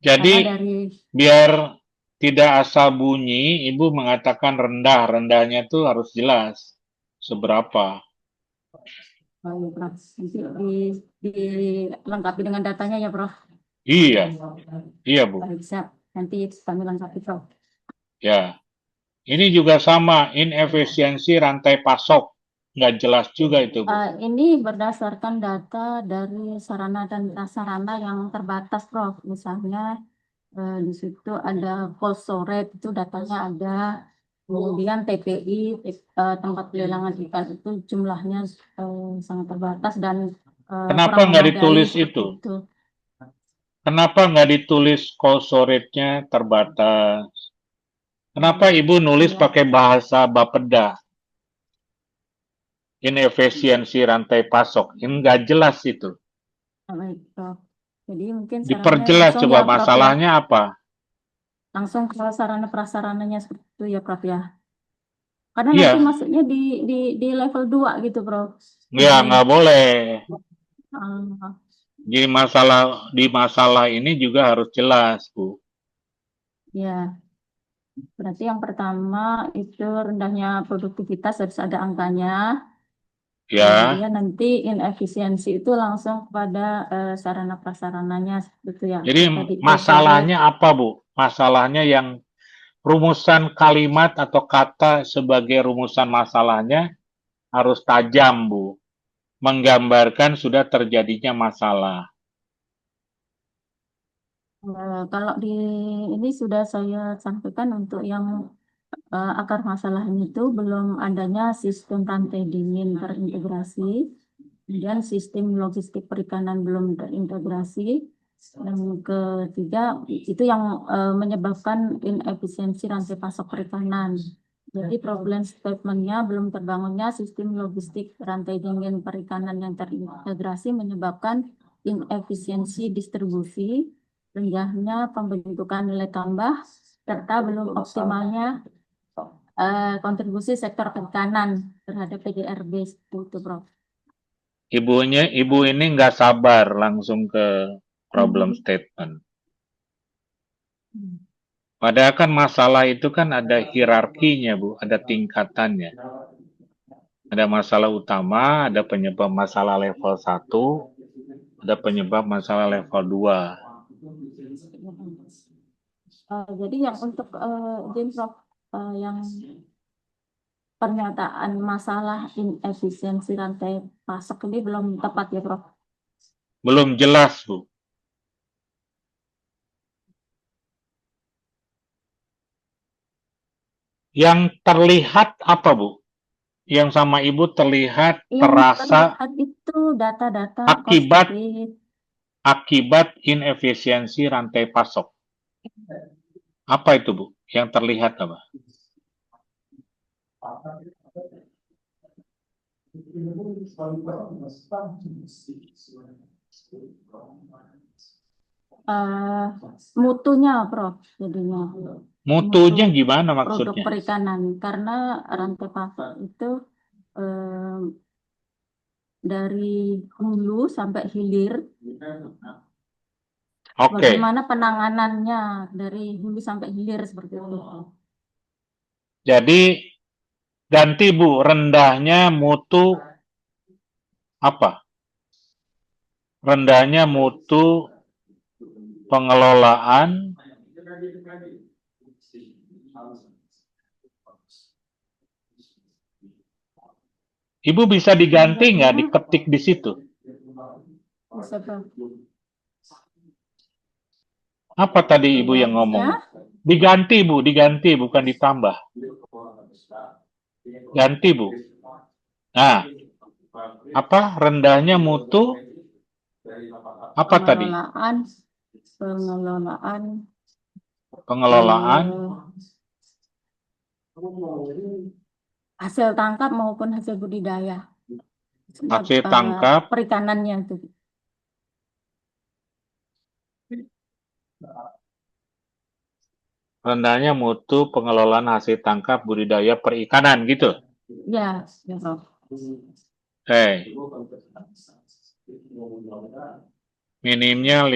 Jadi dari biar tidak asal bunyi, Ibu mengatakan rendah. Rendahnya itu harus jelas seberapa. Oh, ya, Prof. Nanti dilengkapi dengan datanya ya, Prof. Iya, iya Bu. Baik, siap. Nanti kami lengkapi, Prof. Ya, ini juga sama, inefisiensi rantai pasok. Nggak jelas juga itu, Bu. Ini berdasarkan data dari sarana dan prasarana yang terbatas, Prof. Misalnya di situ ada cold storage, itu datanya ada. Kemudian TPI, tempat pelelangan ikan itu jumlahnya sangat terbatas dan Kenapa nggak ditulis itu? Kenapa nggak ditulis cold storage-nya terbatas? Kenapa Ibu nulis pakai bahasa Bapeda? Inefisiensi rantai pasok. Ini nggak jelas itu. Baik, Prof. Jadi mungkin Diperjelas coba ya, masalahnya Prof, ya. apa? Langsung ke sarana prasarananya seperti itu ya, Prof ya. Karena Iya. nanti masuknya di level 2 gitu, Prof. Ya, nggak boleh. Uh, Jadi di masalah ini juga harus jelas, Bu. Ya, berarti yang pertama itu rendahnya produktivitas harus ada angkanya. Ya. Kemudian nanti inefisiensi itu langsung kepada sarana prasarananya gitu ya. Jadi masalahnya apa, Bu? Masalahnya yang rumusan kalimat atau kata sebagai rumusan masalahnya harus tajam, Bu. Menggambarkan sudah terjadinya masalah. Kalau di ini sudah saya sampaikan untuk yang akar masalahnya itu belum adanya sistem rantai dingin terintegrasi, kemudian sistem logistik perikanan belum terintegrasi, dan ketiga itu yang menyebabkan inefisiensi rantai pasok perikanan. Jadi problem statementnya belum terbangunnya sistem logistik rantai dingin perikanan yang terintegrasi menyebabkan inefisiensi distribusi, rendahnya pembentukan nilai tambah, serta belum optimalnya kontribusi sektor perikanan terhadap PDRB itu, Prof. Ibu ini nggak sabar langsung ke problem statement. Padahal kan masalah itu kan ada hierarkinya, Bu, ada tingkatannya. Ada masalah utama, ada penyebab masalah level 1, ada penyebab masalah level 2. Jadi yang untuk Prof, yang pernyataan masalah inefisiensi rantai pasok ini belum tepat ya, Prof? Belum jelas, Bu. Yang terlihat apa, Bu? Yang sama Ibu terlihat, terasa terlihat itu data-data akibat inefisiensi rantai pasok. Apa itu, Bu? Yang terlihat apa? Mutunya, Prof, jadinya. Mutunya gimana Produk maksudnya? perikanan, karena rantai pasok itu dari hulu sampai hilir. Oke. Bagaimana penanganannya dari hulu sampai hilir seperti itu? Jadi ganti, Bu, rendahnya mutu apa? Rendahnya mutu pengelolaan Ibu bisa diganti nggak, diketik di situ? Bisa, Prof. Apa tadi Ibu yang ngomong? Ya? Diganti, Bu, diganti, bukan ditambah. Ganti, Bu. Nah, apa rendahnya mutu? Apa tadi? Pengelolaan hasil tangkap maupun hasil budidaya. hasil tangkap Perikanannya itu. rendahnya mutu pengelolaan hasil tangkap budidaya perikanan gitu. Ya, ya, Prof. Minimnya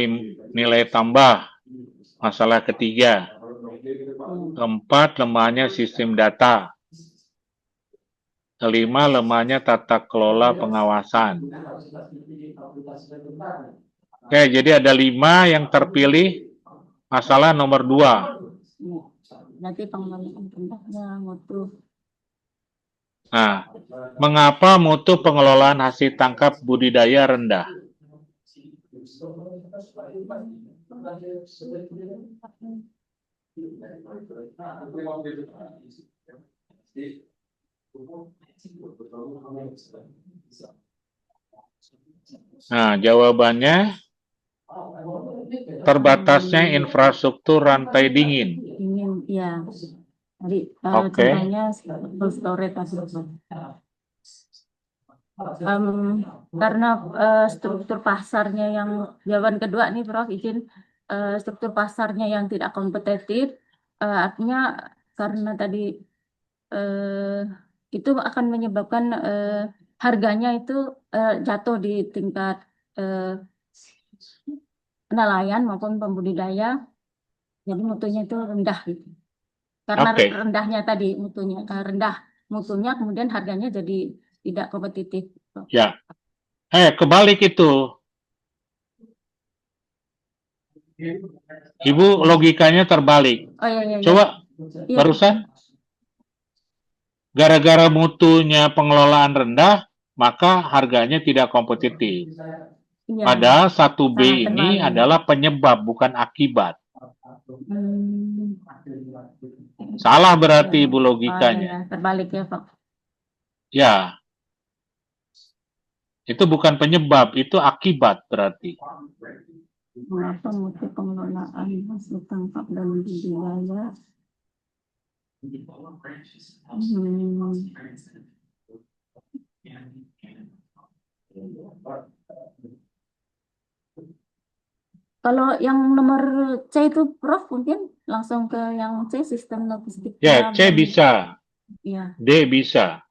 nilai tambah. Masalah ketiga. Keempat, lemahnya sistem data. Kelima, lemahnya tata kelola pengawasan. Oke, jadi ada 5 yang terpilih. Masalah nomor 2. Nanti pengelolaan rendahnya mutu. Nah, mengapa mutu pengelolaan hasil tangkap budidaya rendah? Nah, jawabannya terbatasnya infrastruktur rantai dingin. Dingin, ya. Jadi Oke. contohnya storage karena struktur pasarnya yang jawaban kedua nih, Prof, izin struktur pasarnya yang tidak kompetitif, artinya karena tadi itu akan menyebabkan harganya itu jatuh di tingkat nelayan maupun pembudidaya, jadi mutunya itu rendah gitu. Karena rendahnya tadi mutunya rendah mutunya, kemudian harganya jadi tidak kompetitif. Ya, kebalik itu. Ibu logikanya terbalik. Oh, iya. Coba Iya, barusan? Gara-gara mutunya pengelolaan rendah, maka harganya tidak kompetitif. iya, Padahal 1B sangat ini terbalik. adalah penyebab, bukan akibat. Hmm, Salah berarti ya. Ibu Oh, logikanya. ya, terbalik ya, Pak. Ya, itu bukan penyebab, itu akibat berarti. Mengapa mutu pengelolaan masih tangkap dalam budidaya? Hmm, Kalau yang nomor C itu, Prof, mungkin langsung ke yang C, sistem logistik Ya, C dan bisa, ya, D bisa.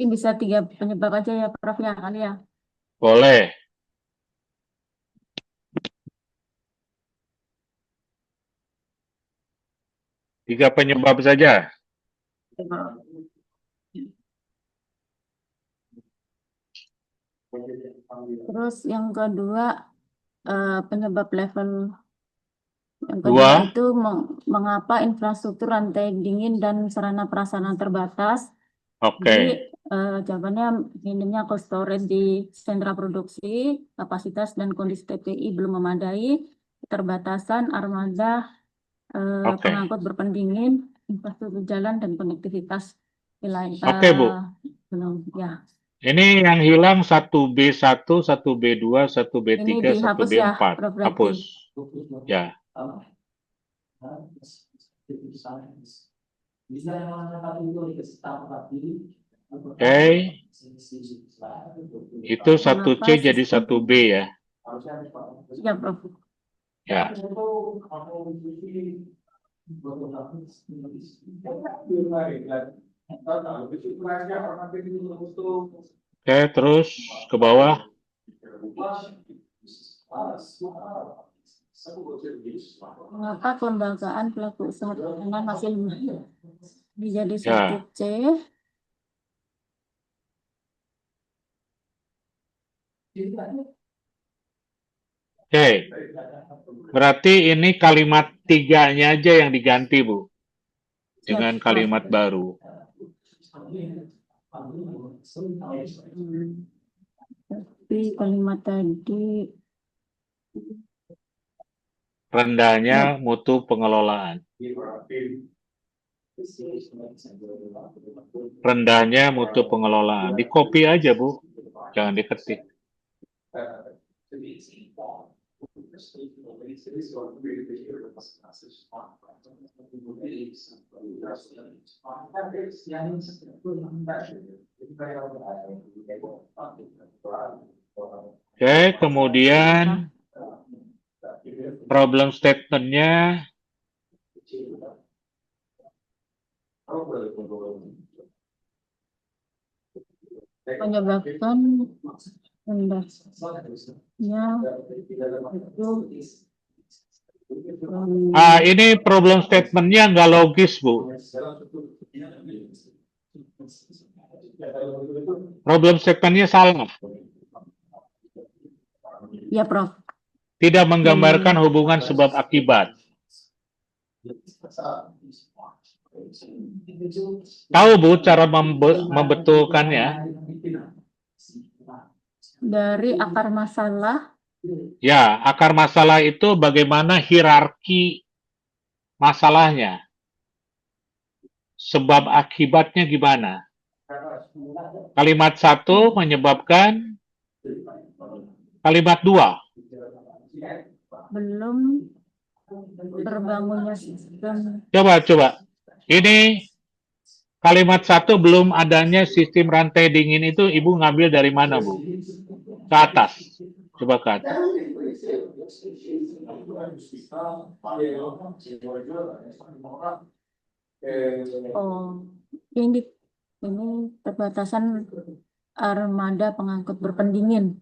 ini bisa 3 penyebab aja ya, Prof, ya kali ya. Boleh. Tiga penyebab saja. Terus yang kedua, penyebab level yang kedua Dua, itu mengapa infrastruktur rantai dingin dan sarana prasarana terbatas. oke. Jadi jawabannya minimnya cold storage di sentra produksi, kapasitas dan kondisi TPI belum memadai, keterbatasan armada Oke. pengangkut berpendingin, infrastruktur jalan dan konektivitas wilayah Oke, Bu. belum ya. Ini yang hilang 1B1, 1B2, 1B3, Ini dihapus ya, 1B4. Prof, berarti. Hapus. Ya. Oke. Itu 1C Mengapa jadi sistem 1B ya. ya, Prof. Ya. Oke, terus ke bawah. Mengapa kelembagaan pelaku usaha keuangan masih lemah? Jadi Ya. 1C. Oke. Berarti ini kalimat tiganya aja yang diganti, Bu. Dengan Prof. kalimat baru. Tapi kalimat tadi Rendahnya mutu pengelolaan. Rendahnya mutu pengelolaan. Di copy aja, Bu. Jangan diketik. Oke, kemudian problem statement-nya menyebabkan rendahnya itu ini problem statement-nya nggak logis, Bu. Problem statement-nya salah. ya, Prof. Tidak menggambarkan hubungan sebab akibat. Tahu, Bu, cara membetulkannya? Dari akar masalah Ya, akar masalah itu bagaimana hierarki masalahnya. Sebab akibatnya gimana? Kalimat 1 menyebabkan kalimat 2. belum terbangunnya sistem. Coba. Ini kalimat 1 belum adanya sistem rantai dingin itu Ibu ngambil dari mana, Bu? Ke atas. Coba ke atas. Oh, ini terbatasan armada pengangkut berpendingin.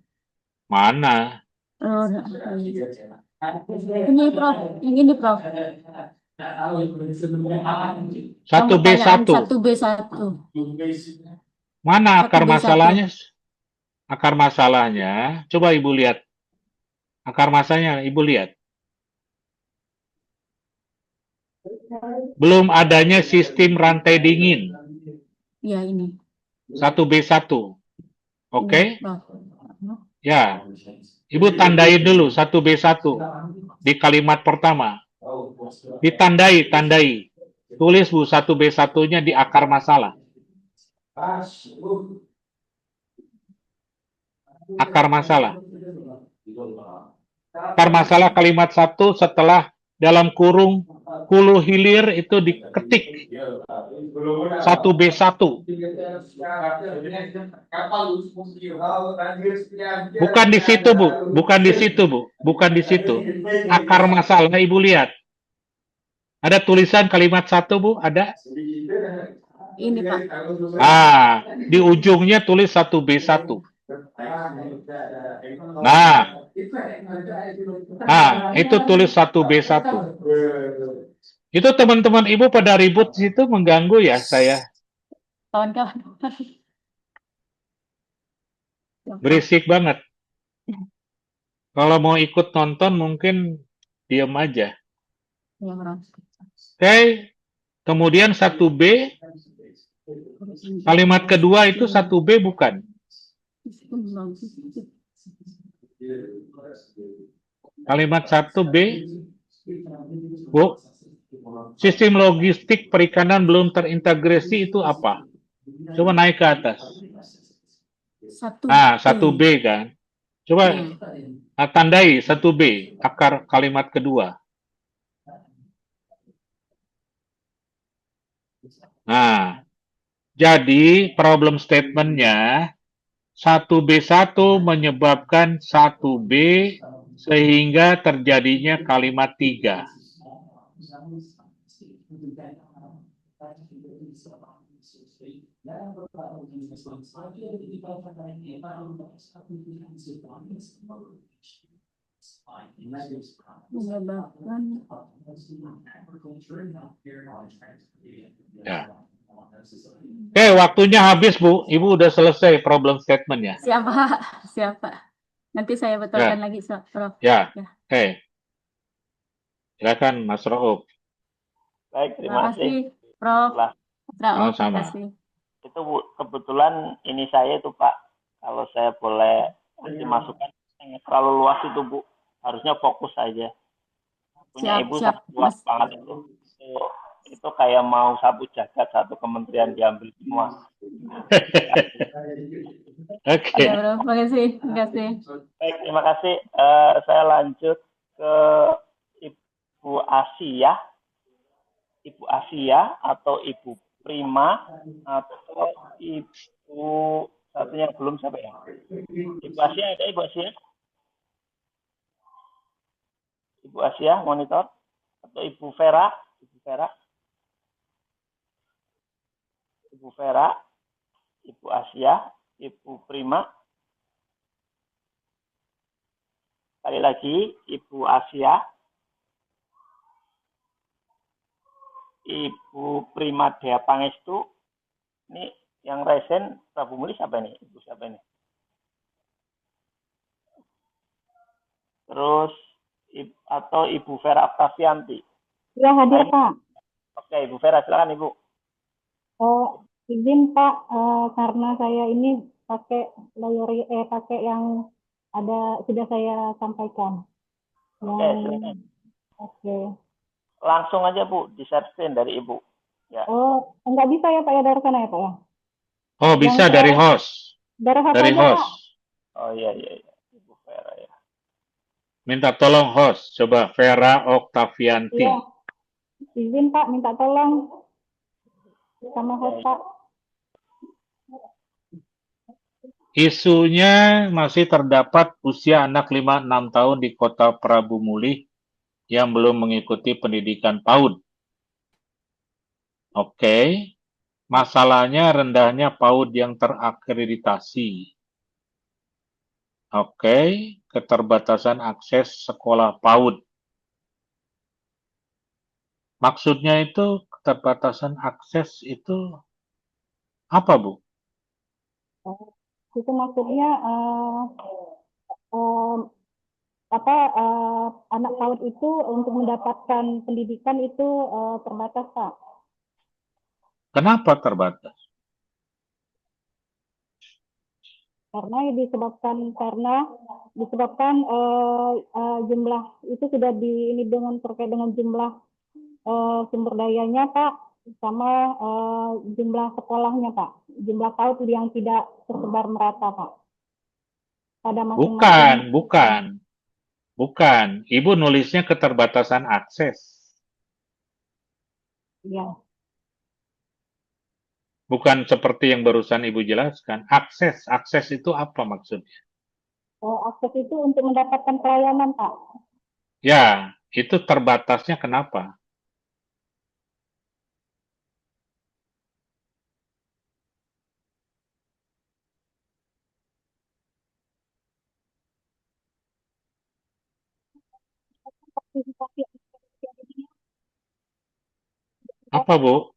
Mana? Oh, ini, Prof. Yang ini, Prof. 1B1. 1B1. Mana akar 1B1. masalahnya? Akar masalahnya, coba Ibu lihat. Akar masalahnya, Ibu lihat. belum adanya sistem rantai dingin Ya, ini. 1B1. Oke? Ini, Prof. Ya, Ibu tandai dulu 1B1 di kalimat pertama. Tandai. Tulis Bu 1B1-nya di akar masalah. Akar masalah. Akar masalah kalimat 1 setelah dalam kurung hulu hilir itu diketik 1B1. Bukan di situ, Bu. Bukan di situ, Bu. Bukan di situ. Akar masalah Ibu lihat. Ada tulisan kalimat 1, Bu? Ada? Ini, Pak. Ah, di ujungnya tulis 1B1. Nah, itu tulis 1B1. Itu teman-teman Ibu pada ribut di situ mengganggu ya saya. Kawan-kawan. Berisik banget. Kalau mau ikut nonton mungkin diam aja. Ya, Prof. Oke. Kemudian 1B, kalimat kedua itu 1B bukan? Kalimat 1B, Bu, sistem logistik perikanan belum terintegrasi itu apa? Coba naik ke atas. 1B kan. Coba tandai 1B, akar kalimat kedua. Nah, jadi problem statement-nya 1B1 menyebabkan 1B sehingga terjadinya kalimat 3. Ya. Oke, waktunya habis, Bu. Ibu udah selesai problem statement-nya. Siapa? Nanti saya betulkan lagi, Prof. Ya. Oke. Silakan, Mas Rauf. Baik, terima kasih. Prof. Rauf, sama. Itu Bu, kebetulan ini saya itu Pak, kalau saya boleh kasih masukan, terlalu luas itu Bu, harusnya fokus saja. Punya Ibu luas banget itu kayak mau sapu jagat satu kementerian diambil semua. Oke. Terima kasih. Baik, terima kasih. Saya lanjut ke Ibu Asia atau Ibu Prima atau Ibu satunya belum siapa ya? Ibu Asia ada Ibu Asia? Ibu Asia monitor atau Ibu Vera? Ibu Asia, Ibu Prima. Sekali lagi, Ibu Asia, Ibu Prima Dea Pangestu. Ini yang resen Prabu Muli siapa ini? Ibu siapa ini? Terus atau Ibu Vera Octavianti. Ya, hadir Pak. Oke, Ibu Vera, silakan Ibu. Oh, izin Pak, karena saya ini pakai yang ada sudah saya sampaikan. Oke, silakan. Oke. Langsung aja Bu, di share screen dari Ibu. Ya. Oh, enggak bisa ya Pak ya dari sana ya Pak ya? Oh, bisa dari host. Dari host. Oh iya. Ibu Vera ya. Minta tolong host, coba Vera Octavianti. Iya. Izin Pak, minta tolong sama host Pak. Isunya masih terdapat usia anak 5-6 tahun di kota Prabu Muli yang belum mengikuti pendidikan PAUD. Oke. Masalahnya rendahnya PAUD yang terakreditasi. Oke. Keterbatasan akses sekolah PAUD. Maksudnya itu keterbatasan akses itu apa, Bu? Itu maksudnya anak PAUD itu untuk mendapatkan pendidikan itu terbatas, Pak. Kenapa terbatas? Karena disebabkan jumlah itu sudah ini terkait dengan jumlah sumber dayanya, Pak, sama jumlah sekolahnya, Pak. Jumlah PAUD yang tidak tersebar merata, Pak. Pada masing-masing. Bukan. Ibu nulisnya keterbatasan akses. Ya. Bukan seperti yang barusan Ibu jelaskan. Akses itu apa maksudnya? Akses itu untuk mendapatkan pelayanan, Pak. Ya, itu terbatasnya kenapa? Partisipasi Apa, Bu?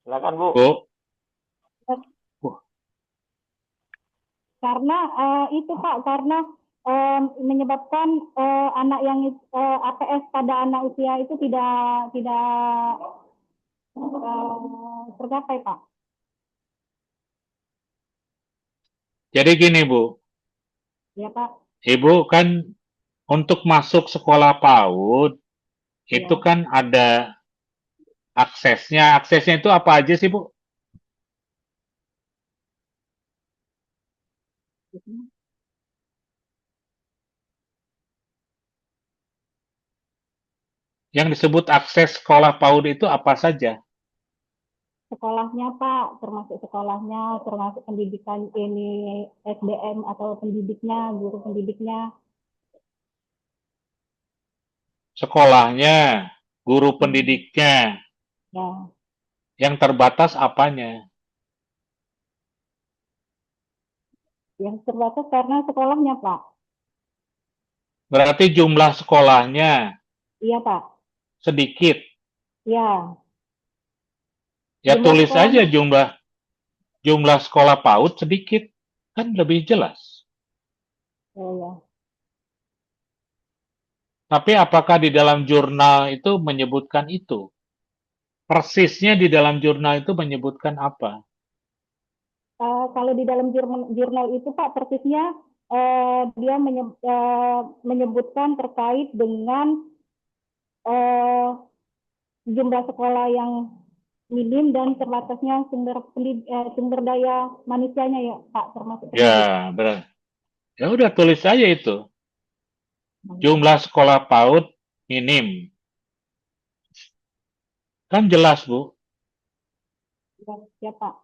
Silakan, Bu. Bu? karena itu, Pak, karena menyebabkan anak yang APS pada anak usia itu tidak tercapai, Pak. Jadi gini, Bu. Ya, Pak. Ibu kan untuk masuk sekolah PAUD, itu Ya. kan ada aksesnya. Aksesnya itu apa aja sih, Bu? Yang disebut akses sekolah PAUD itu apa saja? Sekolahnya, Pak, termasuk sekolahnya, termasuk pendidikan ini SDM atau pendidiknya, guru pendidiknya. Sekolahnya, guru pendidiknya. Ya. Yang terbatas apanya? Yang terbatas karena sekolahnya, Pak. Berarti jumlah sekolahnya Iya, Pak. sedikit. Ya. Ya Jumlah tulis sekolahnya. aja jumlah sekolah PAUD sedikit. Kan lebih jelas. Oh, ya. Tapi apakah di dalam jurnal itu menyebutkan itu? Persisnya di dalam jurnal itu menyebutkan apa? Kalau di dalam jurnal itu, Pak, persisnya dia menyebutkan terkait dengan jumlah sekolah yang minim dan terbatasnya sumber daya manusianya, ya, Pak, termasuk Ya, benar. Ya udah tulis aja itu. Jumlah sekolah PAUD minim. Kan jelas, Bu. Ya, Pak.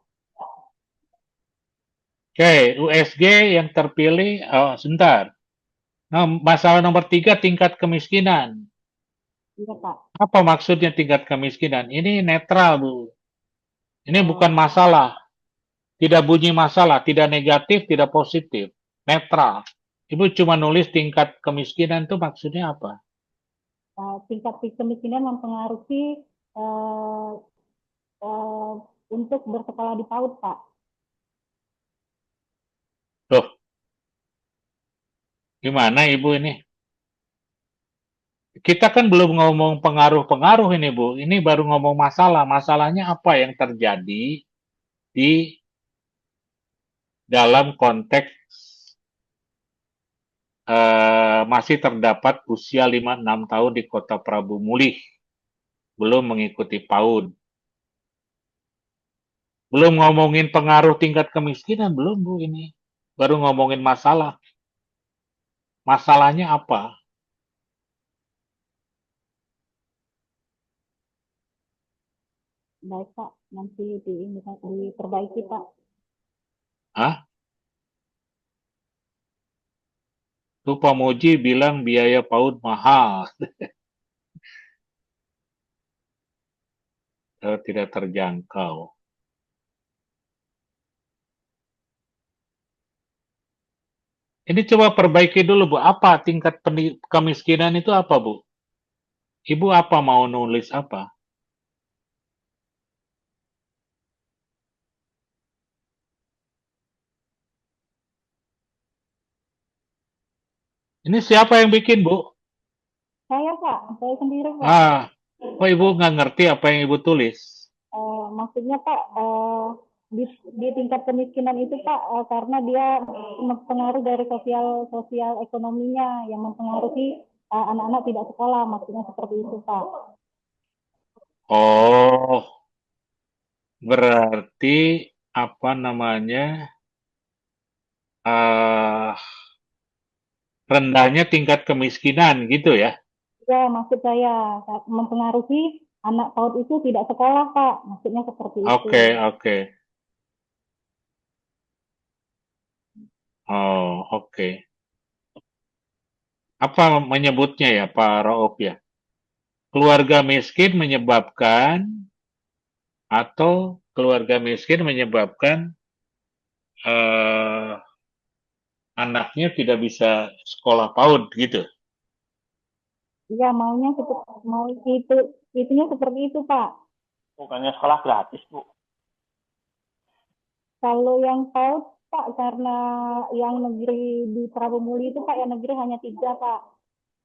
Oke, USG yang terpilih, sebentar. Nah, masalah nomor 3, tingkat kemiskinan. Iya, Pak. Apa maksudnya tingkat kemiskinan? Ini netral, Bu. Ini bukan masalah. Tidak bunyi masalah, tidak negatif, tidak positif. Netral. Ibu cuma nulis tingkat kemiskinan itu maksudnya apa? Tingkat kemiskinan mempengaruhi untuk bersekolah di PAUD, Pak. Loh, gimana Ibu ini? Kita kan belum ngomong pengaruh-pengaruh ini, Bu. Ini baru ngomong masalah. Masalahnya apa yang terjadi di dalam konteks masih terdapat usia 5-6 tahun di Kota Prabu Mulih. Belum mengikuti PAUD. Belum ngomongin pengaruh tingkat kemiskinan, belum, Bu, ini. Baru ngomongin masalah. Masalahnya apa? Baik, Pak. Nanti diperbaiki, Pak. Hah? Tuh Pak Moji bilang biaya PAUD mahal. Tidak terjangkau. Ini coba perbaiki dulu, Bu. Apa tingkat kemiskinan itu apa, Bu? Ibu apa mau nulis apa? Ini siapa yang bikin, Bu? Saya Pak, saya sendiri Pak. Ah, kok Ibu nggak ngerti apa yang Ibu tulis? Maksudnya Pak, di tingkat kemiskinan itu Pak, karena dia mempengaruhi dari sosial ekonominya yang mempengaruhi anak-anak tidak sekolah, maksudnya seperti itu Pak. Oh, berarti apa namanya? eh rendahnya tingkat kemiskinan gitu ya? Ya, maksud saya mempengaruhi anak PAUD itu tidak sekolah Pak, maksudnya seperti itu. Oke. Oh, oke. Apa menyebutnya ya, Pak Rauf ya? Keluarga miskin menyebabkan atau keluarga miskin menyebabkan eh, anaknya tidak bisa sekolah PAUD gitu. Iya, itunya seperti itu Pak. Bukannya sekolah gratis, Bu. Kalau yang PAUD Pak, karena yang negeri di Prabu Muli itu Pak, yang negeri hanya 3 Pak.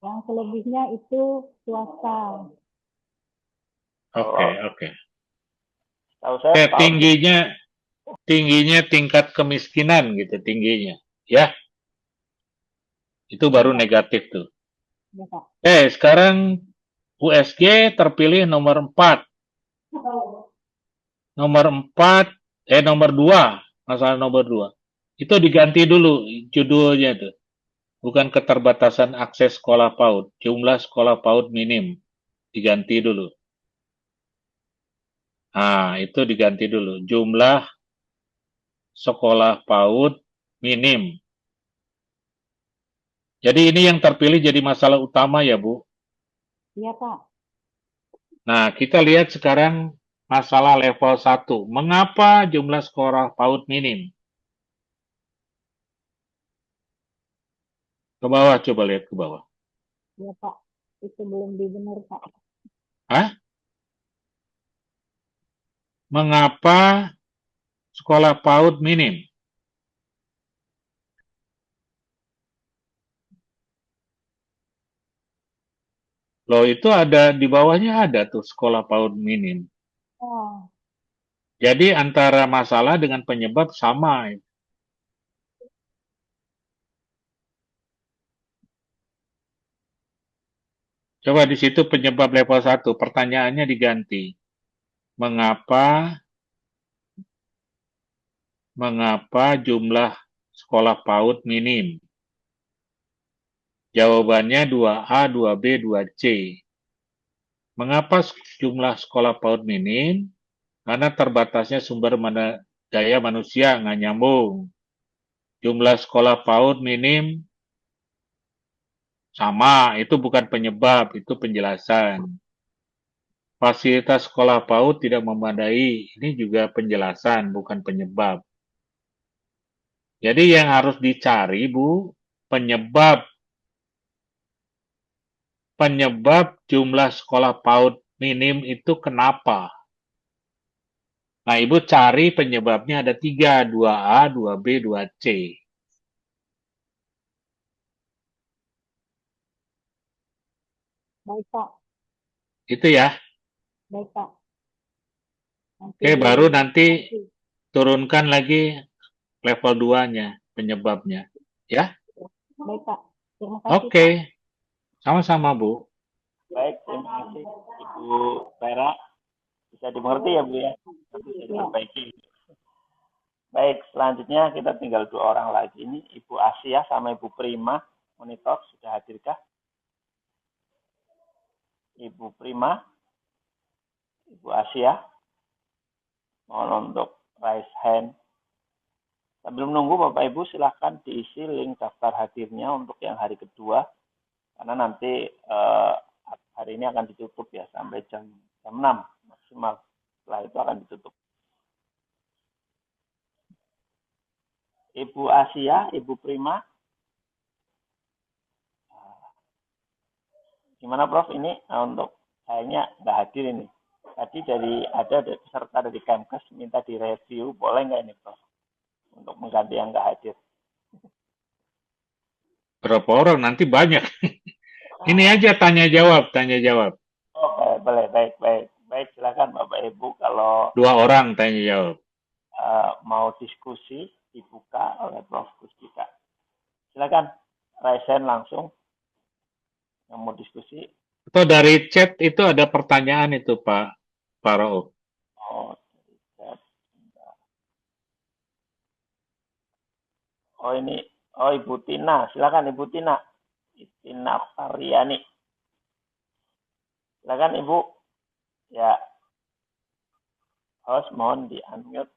Yang selebihnya itu swasta. Oke. Tahu saya PAUD Tingginya tingkat kemiskinan gitu, tingginya. Ya, itu baru negatif tuh. Ya, Pak. Sekarang USG terpilih nomor 4. Nomor 2, masalah nomor 2. Itu diganti dulu judulnya tuh. Bukan keterbatasan akses sekolah PAUD, jumlah sekolah PAUD minim. Diganti dulu. Nah, itu diganti dulu. Jumlah sekolah PAUD minim. Jadi ini yang terpilih jadi masalah utama ya, Bu? Iya, Pak. Nah, kita lihat sekarang masalah level 1. Mengapa jumlah sekolah PAUD minim? Ke bawah, coba lihat ke bawah. Iya, Pak. Itu belum dibenar, Pak. Hah? Mengapa sekolah PAUD minim? Loh, itu ada di bawahnya ada tuh sekolah PAUD minim. Oh, Jadi antara masalah dengan penyebab sama. Coba di situ penyebab level 1, pertanyaannya diganti. Mengapa jumlah sekolah PAUD minim? Jawabannya 2A, 2B, 2C. Mengapa jumlah sekolah PAUD minim? Karena terbatasnya sumber daya manusia, nggak nyambung. Jumlah sekolah PAUD minim sama, itu bukan penyebab, itu penjelasan. Fasilitas sekolah PAUD tidak memadai, ini juga penjelasan, bukan penyebab. Jadi yang harus dicari, Bu, penyebab jumlah sekolah PAUD minim itu kenapa? Nah, Ibu cari penyebabnya ada 3, 2A, 2B, 2C. baik, Pak. Itu ya. Baik, Pak. Oke, baru nanti turunkan lagi level 2-nya, penyebabnya. Ya? Baik, Pak. Terima kasih, Oke. Pak. Sama-sama, Bu. Baik, terima kasih Ibu Vera. Bisa dimengerti ya, Bu ya? Bisa diperbaiki. Baik, selanjutnya kita tinggal 2 orang lagi. Ini Ibu Asia sama Ibu Prima. Monitor, sudah hadirkah? Ibu Prima, Ibu Asia, mohon untuk raise hand. Sambil menunggu Bapak Ibu silahkan diisi link daftar hadirnya untuk yang hari kedua, karena nanti hari ini akan ditutup ya sampai jam 6 maksimal. Setelah itu akan ditutup. Ibu Asia, Ibu Prima, gimana Prof ini untuk sayangnya nggak hadir ini. Tadi ada peserta dari Kemkes minta direview, boleh nggak ini Prof? Untuk mengganti yang nggak hadir. Berapa orang? Nanti banyak. Ini aja tanya jawab, tanya jawab. Oh, boleh, baik, baik. Baik, silakan Bapak Ibu kalau 2 orang tanya jawab. mau diskusi dibuka oleh Prof. Gustika. Silakan, raise hand langsung yang mau diskusi. Atau dari chat itu ada pertanyaan itu Pak Rauf. Oh, oh ini, oh Ibu Tina, silakan Ibu Tina. Tina Tariani. Silakan Ibu. Ya, host mohon di unmute.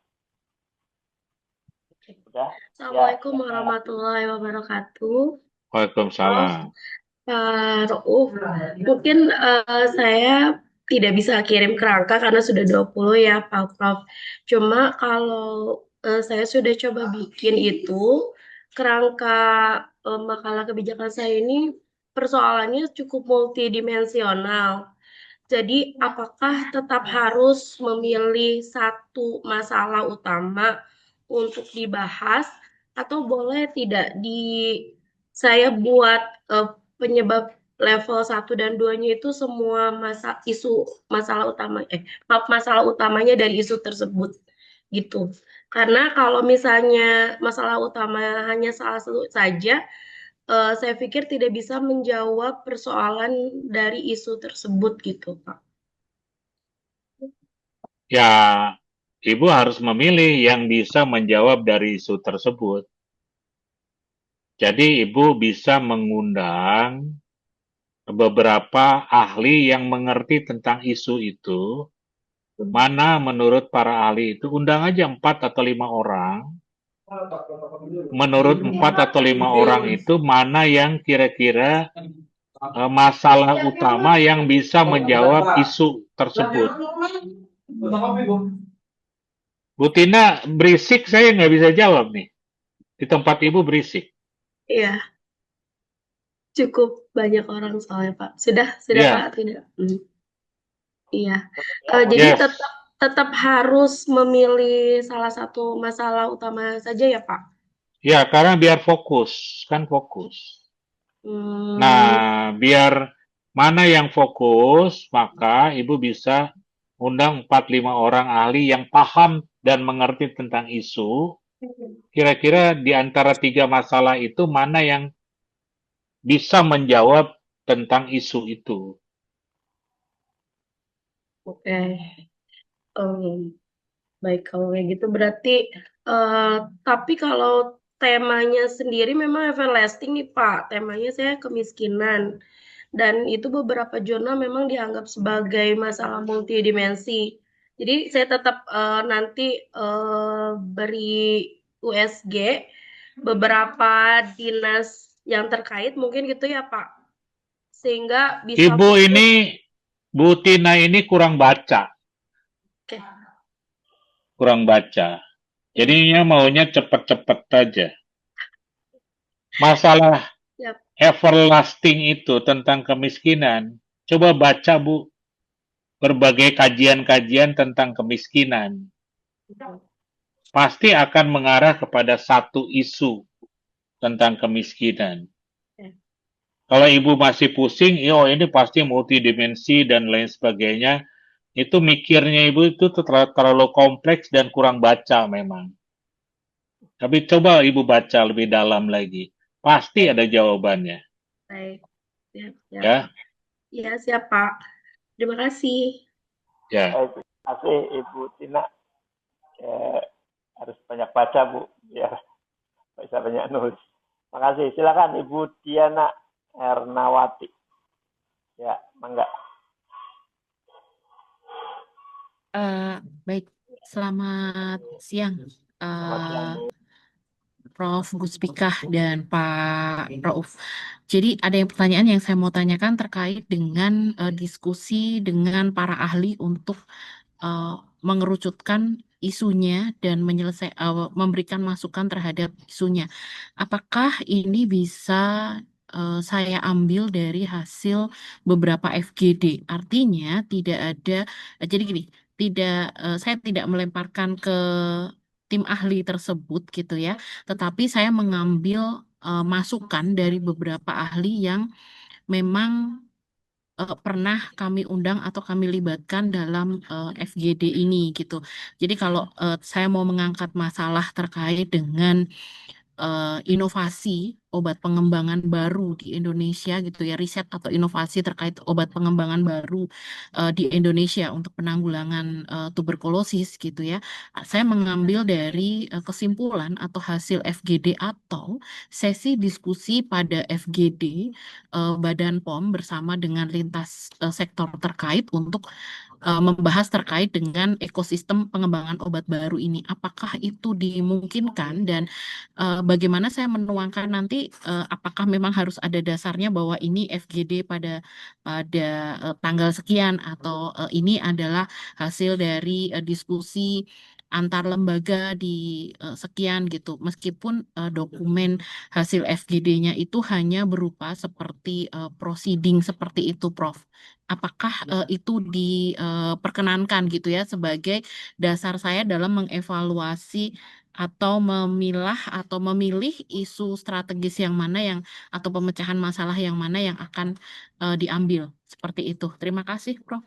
Sudah. Assalamualaikum warahmatullahi wabarakatuh. Waalaikumsalam. Pak Rauf, mungkin saya tidak bisa kirim kerangka karena sudah 20 ya Pak Prof. Cuma kalau saya sudah coba bikin itu, kerangka makalah kebijakan saya ini persoalannya cukup multidimensional. Jadi, apakah tetap harus memilih satu masalah utama untuk dibahas, atau boleh tidak saya buat penyebab level 1 dan 2-nya itu semua masalah utamanya dari isu tersebut gitu. Karena kalau misalnya masalah utama hanya salah satu saja, saya pikir tidak bisa menjawab persoalan dari isu tersebut gitu, Pak. Ya, Ibu harus memilih yang bisa menjawab dari isu tersebut. Jadi Ibu bisa mengundang beberapa ahli yang mengerti tentang isu itu. Mana menurut para ahli itu, undang aja 4 atau 5 orang. Menurut 4 atau 5 orang itu, mana yang kira-kira masalah utama yang bisa menjawab isu tersebut. Bu Tina, berisik saya nggak bisa jawab nih. Di tempat Ibu berisik. Iya, cukup banyak orang soalnya Pak. Sudah Iya. Pak, tidak. Iya. Jadi Yes. tetap harus memilih salah satu masalah utama saja ya Pak. Ya, karena biar fokus, kan fokus. Nah, biar mana yang fokus, maka Ibu bisa undang 4-5 orang ahli yang paham dan mengerti tentang isu. Kira-kira di antara 3 masalah itu mana yang bisa menjawab tentang isu itu. Oke. Baik, kalau kayak gitu berarti, tapi kalau temanya sendiri memang everlasting nih Pak, temanya saya kemiskinan. Dan itu beberapa jurnal memang dianggap sebagai masalah multidimensi. Jadi saya tetap nanti beri USG beberapa dinas yang terkait mungkin gitu ya Pak. Sehingga bisa Ibu ini, Bu Tina ini kurang baca. Oke. Kurang baca. Jadinya maunya cepet-cepet aja. Masalah Yap. everlasting itu tentang kemiskinan. Coba baca, Bu. Berbagai kajian-kajian tentang kemiskinan. Pasti akan mengarah kepada satu isu tentang kemiskinan. Kalau Ibu masih pusing, ini pasti multidimensi dan lain sebagainya. Itu mikirnya Ibu itu terlalu kompleks dan kurang baca memang. Tapi coba Ibu baca lebih dalam lagi. Pasti ada jawabannya. Baik. Siap. Ya. Ya, siap Pak. Terima kasih. Ya. Baik, terima kasih Ibu Tina. Harus banyak baca Bu, biar bisa banyak nulis. Terima kasih. Silakan Ibu Diana Ernawati. Ya, mangga. Baik, selamat siang, Prof. Guspikah dan Pak Rauf. Jadi ada pertanyaan yang saya mau tanyakan terkait dengan diskusi dengan para ahli untuk mengerucutkan isunya dan memberikan masukan terhadap isunya. Apakah ini bisa saya ambil dari hasil beberapa FGD? Artinya tidak ada, jadi gini, saya tidak melemparkan ke tim ahli tersebut gitu ya, tetapi saya mengambil masukan dari beberapa ahli yang memang pernah kami undang atau kami libatkan dalam FGD ini gitu. Jadi kalau saya mau mengangkat masalah terkait dengan inovasi obat pengembangan baru di Indonesia gitu ya, riset atau inovasi terkait obat pengembangan baru di Indonesia untuk penanggulangan tuberkulosis gitu ya. Saya mengambil dari kesimpulan atau hasil FGD atau sesi diskusi pada FGD Badan POM bersama dengan lintas sektor terkait untuk membahas terkait dengan ekosistem pengembangan obat baru ini. Apakah itu dimungkinkan dan bagaimana saya menuangkan nanti apakah memang harus ada dasarnya bahwa ini FGD pada tanggal sekian atau ini adalah hasil dari diskusi antar lembaga di sekian gitu. Meskipun dokumen hasil FGD-nya itu hanya berupa seperti proceeding seperti itu, Prof. Apakah itu diperkenankan gitu ya sebagai dasar saya dalam mengevaluasi atau memilah atau memilih isu strategis yang mana yang atau pemecahan masalah yang mana yang akan diambil seperti itu. Terima kasih, Prof.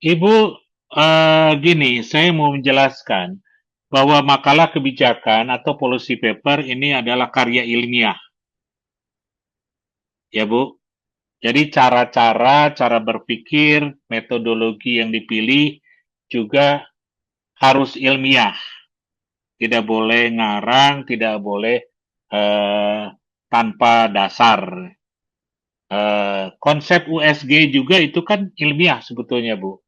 Ibu, gini, saya mau menjelaskan bahwa makalah kebijakan atau policy paper ini adalah karya ilmiah, ya Bu. Jadi cara berpikir, metodologi yang dipilih juga harus ilmiah. Tidak boleh ngarang, tidak boleh tanpa dasar. Konsep USG juga itu kan ilmiah sebetulnya, Bu.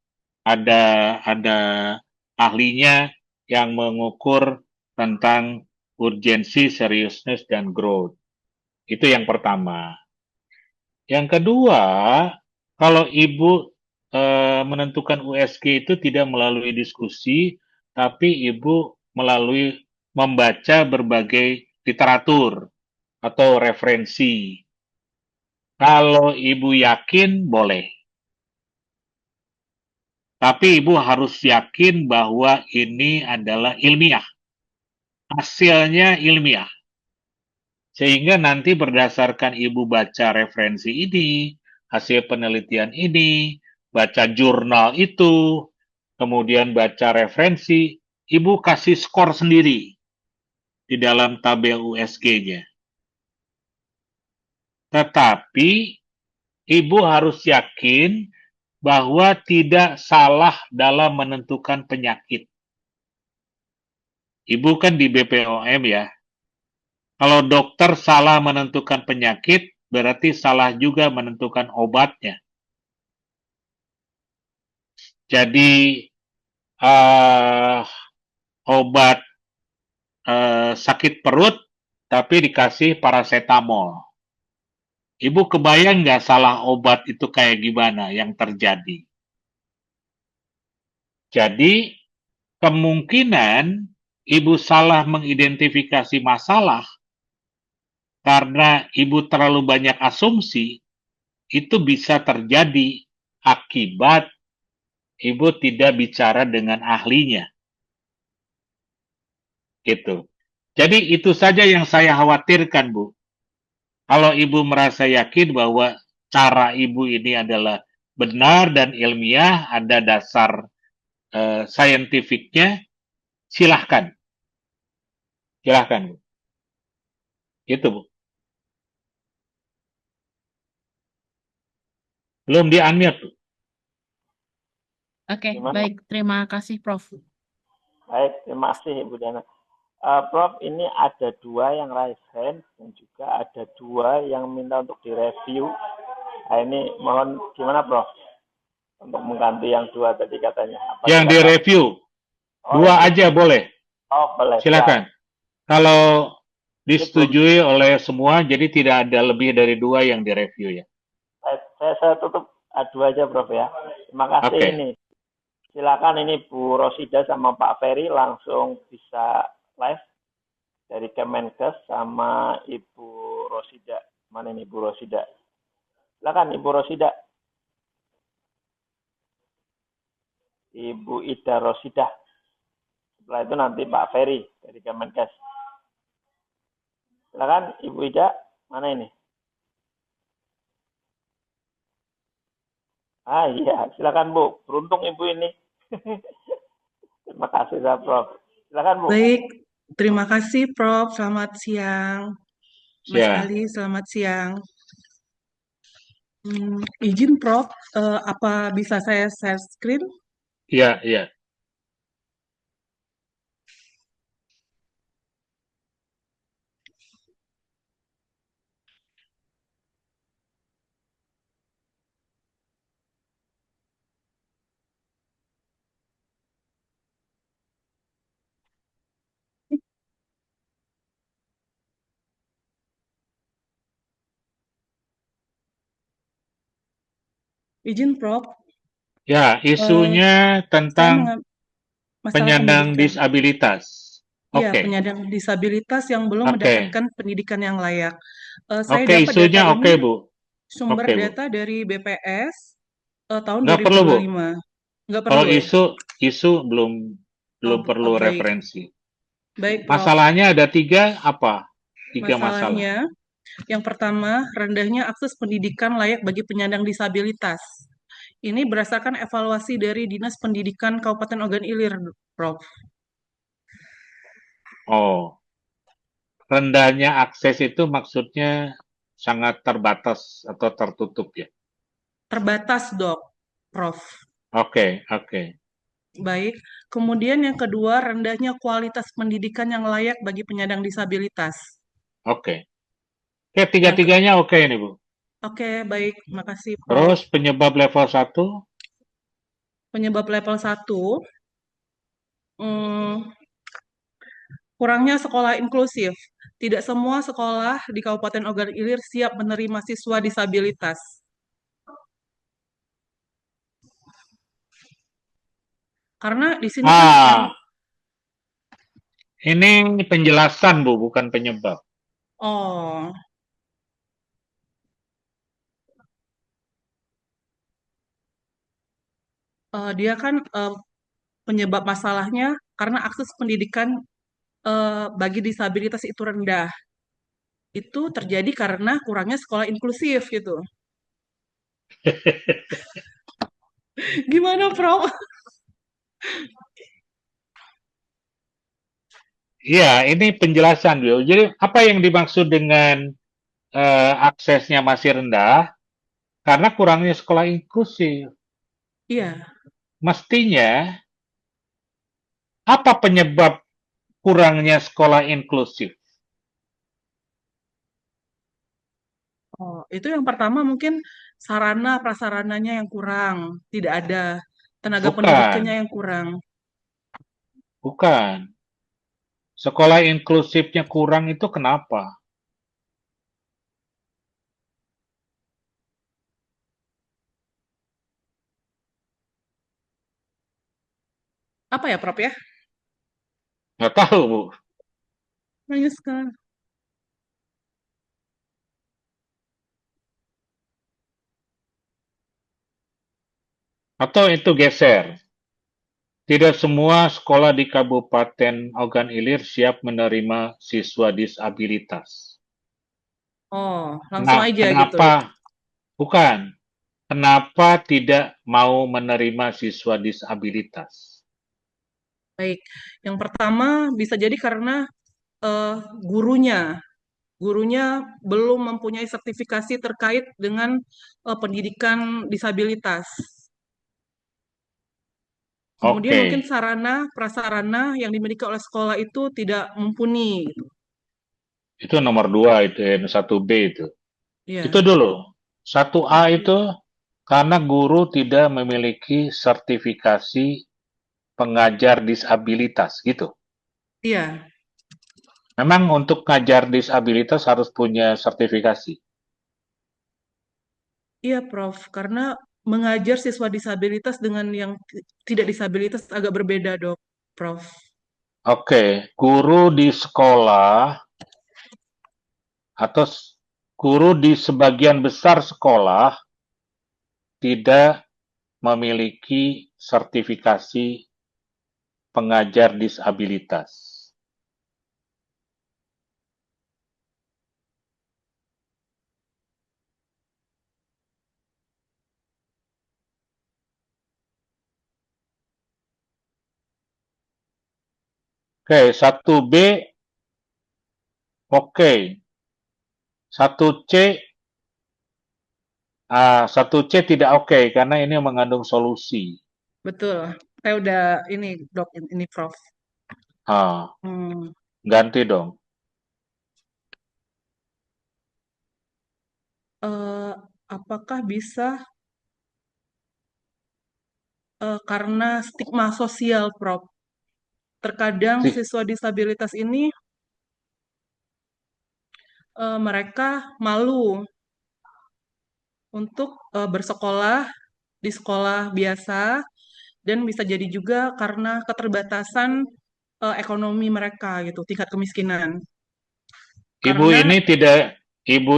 Ada ahlinya yang mengukur tentang urgensi, seriousness, dan growth. Itu yang pertama. Yang kedua, kalau Ibu menentukan USG itu tidak melalui diskusi, tapi Ibu melalui membaca berbagai literatur atau referensi. Kalau Ibu yakin, boleh. Tapi Ibu harus yakin bahwa ini adalah ilmiah. Hasilnya ilmiah. Sehingga nanti berdasarkan Ibu baca referensi ini, hasil penelitian ini, baca jurnal itu, kemudian baca referensi, Ibu kasih skor sendiri di dalam tabel USG-nya. Tetapi Ibu harus yakin bahwa tidak salah dalam menentukan penyakit. Ibu kan di BPOM ya. Kalau dokter salah menentukan penyakit, berarti salah juga menentukan obatnya. Jadi obat sakit perut, tapi dikasih paracetamol. Ibu kebayang nggak salah obat itu kayak gimana yang terjadi? Jadi, kemungkinan Ibu salah mengidentifikasi masalah karena Ibu terlalu banyak asumsi, itu bisa terjadi akibat Ibu tidak bicara dengan ahlinya. Gitu. Jadi itu saja yang saya khawatirkan, Bu. Kalau Ibu merasa yakin bahwa cara Ibu ini adalah benar dan ilmiah, ada dasar saintifiknya, silahkan. Silahkan, Bu. Itu, Bu. Belum di-unmute, Bu. Oke, Gimana? baik. Terima kasih, Prof. Baik, terima kasih Ibu Diana. Prof, ini ada 2 yang raise hand dan juga ada 2 yang minta untuk direview. Nah, ini mohon gimana Prof? Untuk mengganti yang 2 tadi katanya. Apa Yang direview, 2 aja boleh. Oh, boleh. Silakan. Kalau disetujui oleh semua, jadi tidak ada lebih dari 2 yang direview ya. Saya tutup 2 aja Prof ya. Terima kasih. Oke. Ini. Silakan ini Bu Rosida sama Pak Ferry langsung bisa live dari Kemenkes sama Ibu Rosida. Mana ini Ibu Rosida? Silakan Ibu Rosida. Ibu Ida Rosida. Setelah itu nanti Pak Ferry dari Kemenkes. Silakan Ibu Ida, mana ini? Ah iya, silakan Bu. Beruntung Ibu ini. Terima kasih ya Prof. Silakan Bu. Baik, terima kasih Prof. Selamat siang. Mas Ya, Ali, selamat siang. Izin Prof, apa bisa saya share screen? ya, ya. Izin Prof, Ya, isunya saya tentang masalah penyandang pendidikan. disabilitas. Iya, Oke, penyandang disabilitas yang belum oke. mendapatkan pendidikan yang layak. Saya Oke, dapat data isunya oke, ini Bu. sumber Oke, Bu. data dari BPS tahun Nggak perlu, Bu. 2025. Nggak Kalau perlu? isu belum Oh, perlu baik. referensi. Baik, Prof. Masalahnya ada 3 apa? 3 masalah. Masalahnya, yang pertama, rendahnya akses pendidikan layak bagi penyandang disabilitas. Ini berdasarkan evaluasi dari Dinas Pendidikan Kabupaten Ogan Ilir, Prof. Oh, rendahnya akses itu maksudnya sangat terbatas atau tertutup ya? Terbatas, Dok, Prof. Oke, oke. Baik. Kemudian yang kedua, rendahnya kualitas pendidikan yang layak bagi penyandang disabilitas. Oke. Oke, Yang ke- tiga-tiganya oke nih, Bu. Oke, baik. Makasih, Prof. Terus penyebab level 1? Penyebab level 1, kurangnya sekolah inklusif. Tidak semua sekolah di Kabupaten Ogan Ilir siap menerima siswa disabilitas. Karena di sini kan Ini penjelasan, Bu, bukan penyebab. oh, dia kan penyebab masalahnya karena akses pendidikan bagi disabilitas itu rendah. Itu terjadi karena kurangnya sekolah inklusif gitu. Gimana, Prof? Iya, ini penjelasan, Bu. Jadi apa yang dimaksud dengan aksesnya masih rendah? Karena kurangnya sekolah inklusif. Iya. Mestinya apa penyebab kurangnya sekolah inklusif? Oh, itu yang pertama mungkin sarana prasarananya yang kurang, tidak ada tenaga pendidiknya Bukan, yang kurang. bukan. Sekolah inklusifnya kurang itu kenapa? Apa ya, Prof ya? Nggak tahu, Bu. Nanya sekarang. Atau itu geser. Tidak semua sekolah di Kabupaten Ogan Ilir siap menerima siswa disabilitas. Oh, langsung aja gitu. Kenapa? Bukan. Kenapa tidak mau menerima siswa disabilitas? Baik. Yang pertama bisa jadi karena gurunya belum mempunyai sertifikasi terkait dengan pendidikan disabilitas. Kemudian Oke, mungkin sarana prasarana yang dimiliki oleh sekolah itu tidak mumpuni. itu nomor 2 itu, yang 1B itu. Ya. Itu dulu. 1A itu karena guru tidak memiliki sertifikasi pengajar disabilitas, gitu. Iya. Memang untuk ngajar disabilitas harus punya sertifikasi. Iya, Prof. Karena mengajar siswa disabilitas dengan yang tidak disabilitas agak berbeda, Dok, Prof. Oke, guru di sekolah atau guru di sebagian besar sekolah tidak memiliki sertifikasi pengajar disabilitas. Oke, 1B oke. 1C 1C tidak oke karena ini mengandung solusi. Betul. Saya udah ini, Dok, ini Prof. Ah, Hmm, ganti dong. apakah bisa karena stigma sosial, Prof? Terkadang Sih, siswa disabilitas ini mereka malu untuk bersekolah di sekolah biasa dan bisa jadi juga karena keterbatasan ekonomi mereka gitu, tingkat kemiskinan. ibu Karena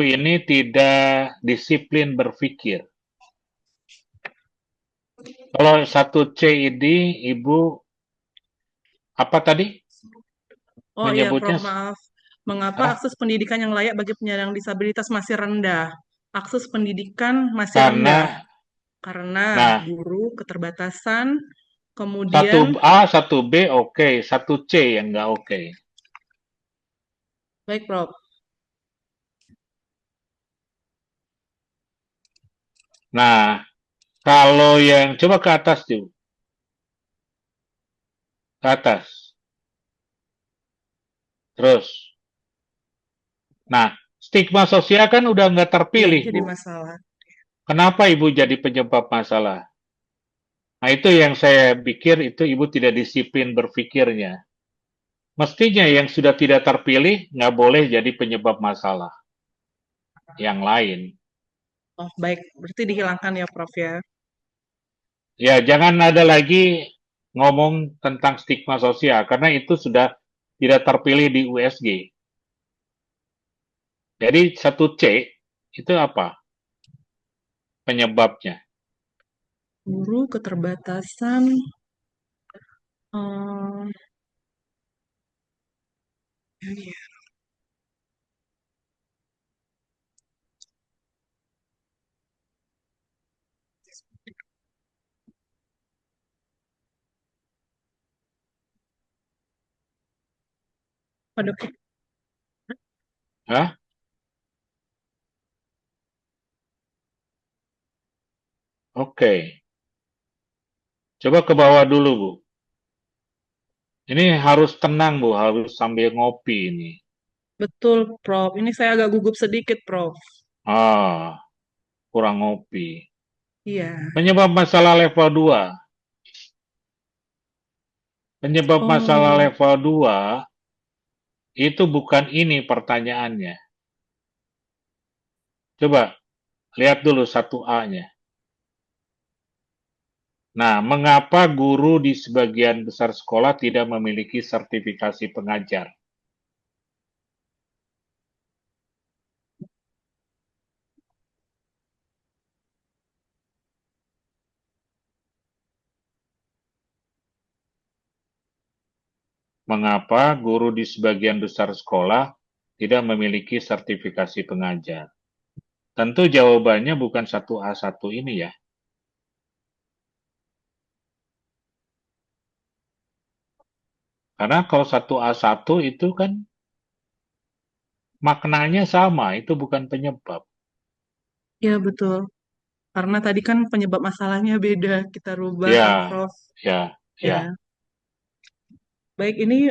ini tidak disiplin berpikir. Kalau 1C ini ibu apa tadi oh iya, Prof, menyebutnya? maaf. Mengapa Ah, akses pendidikan yang layak bagi penyandang disabilitas masih rendah? Akses pendidikan masih rendah karena karena nah guru keterbatasan, satu kemudian A, 1B oke, 1C yang nggak oke. baik, Prof. Nah, kalau yang coba ke atas tuh, ke atas. Terus, nah stigma sosial kan udah nggak Iya, terpilih jadi Bu. masalah. Kenapa Ibu jadi penyebab masalah? Nah itu yang saya pikir itu Ibu tidak disiplin berpikirnya. Mestinya yang sudah tidak terpilih nggak boleh jadi penyebab masalah yang lain. Oh, baik. Berarti dihilangkan ya, Prof ya. Ya, jangan ada lagi ngomong tentang stigma sosial karena itu sudah tidak terpilih di USG. Jadi 1C itu apa penyebabnya? Guru keterbatasan eh, ya, ya. Aduh, Hah? Oke. Coba ke bawah dulu, Bu. Ini harus tenang, Bu. Harus sambil ngopi ini. betul, Prof. Ini saya agak gugup sedikit, Prof. Kurang ngopi. Iya. Penyebab masalah level 2. Penyebab masalah Oh, level 2 itu bukan ini pertanyaannya. Coba lihat dulu 1A-nya. Nah, mengapa guru di sebagian besar sekolah tidak memiliki sertifikasi pengajar? Mengapa guru di sebagian besar sekolah tidak memiliki sertifikasi pengajar? Tentu jawabannya bukan 1A1 ini ya. Karena kalau 1A1 itu kan maknanya sama, itu bukan penyebab. ya betul. Karena tadi kan penyebab masalahnya beda. Kita rubah ya, Ya, Prof. ya, Ya. ya. Baik, ini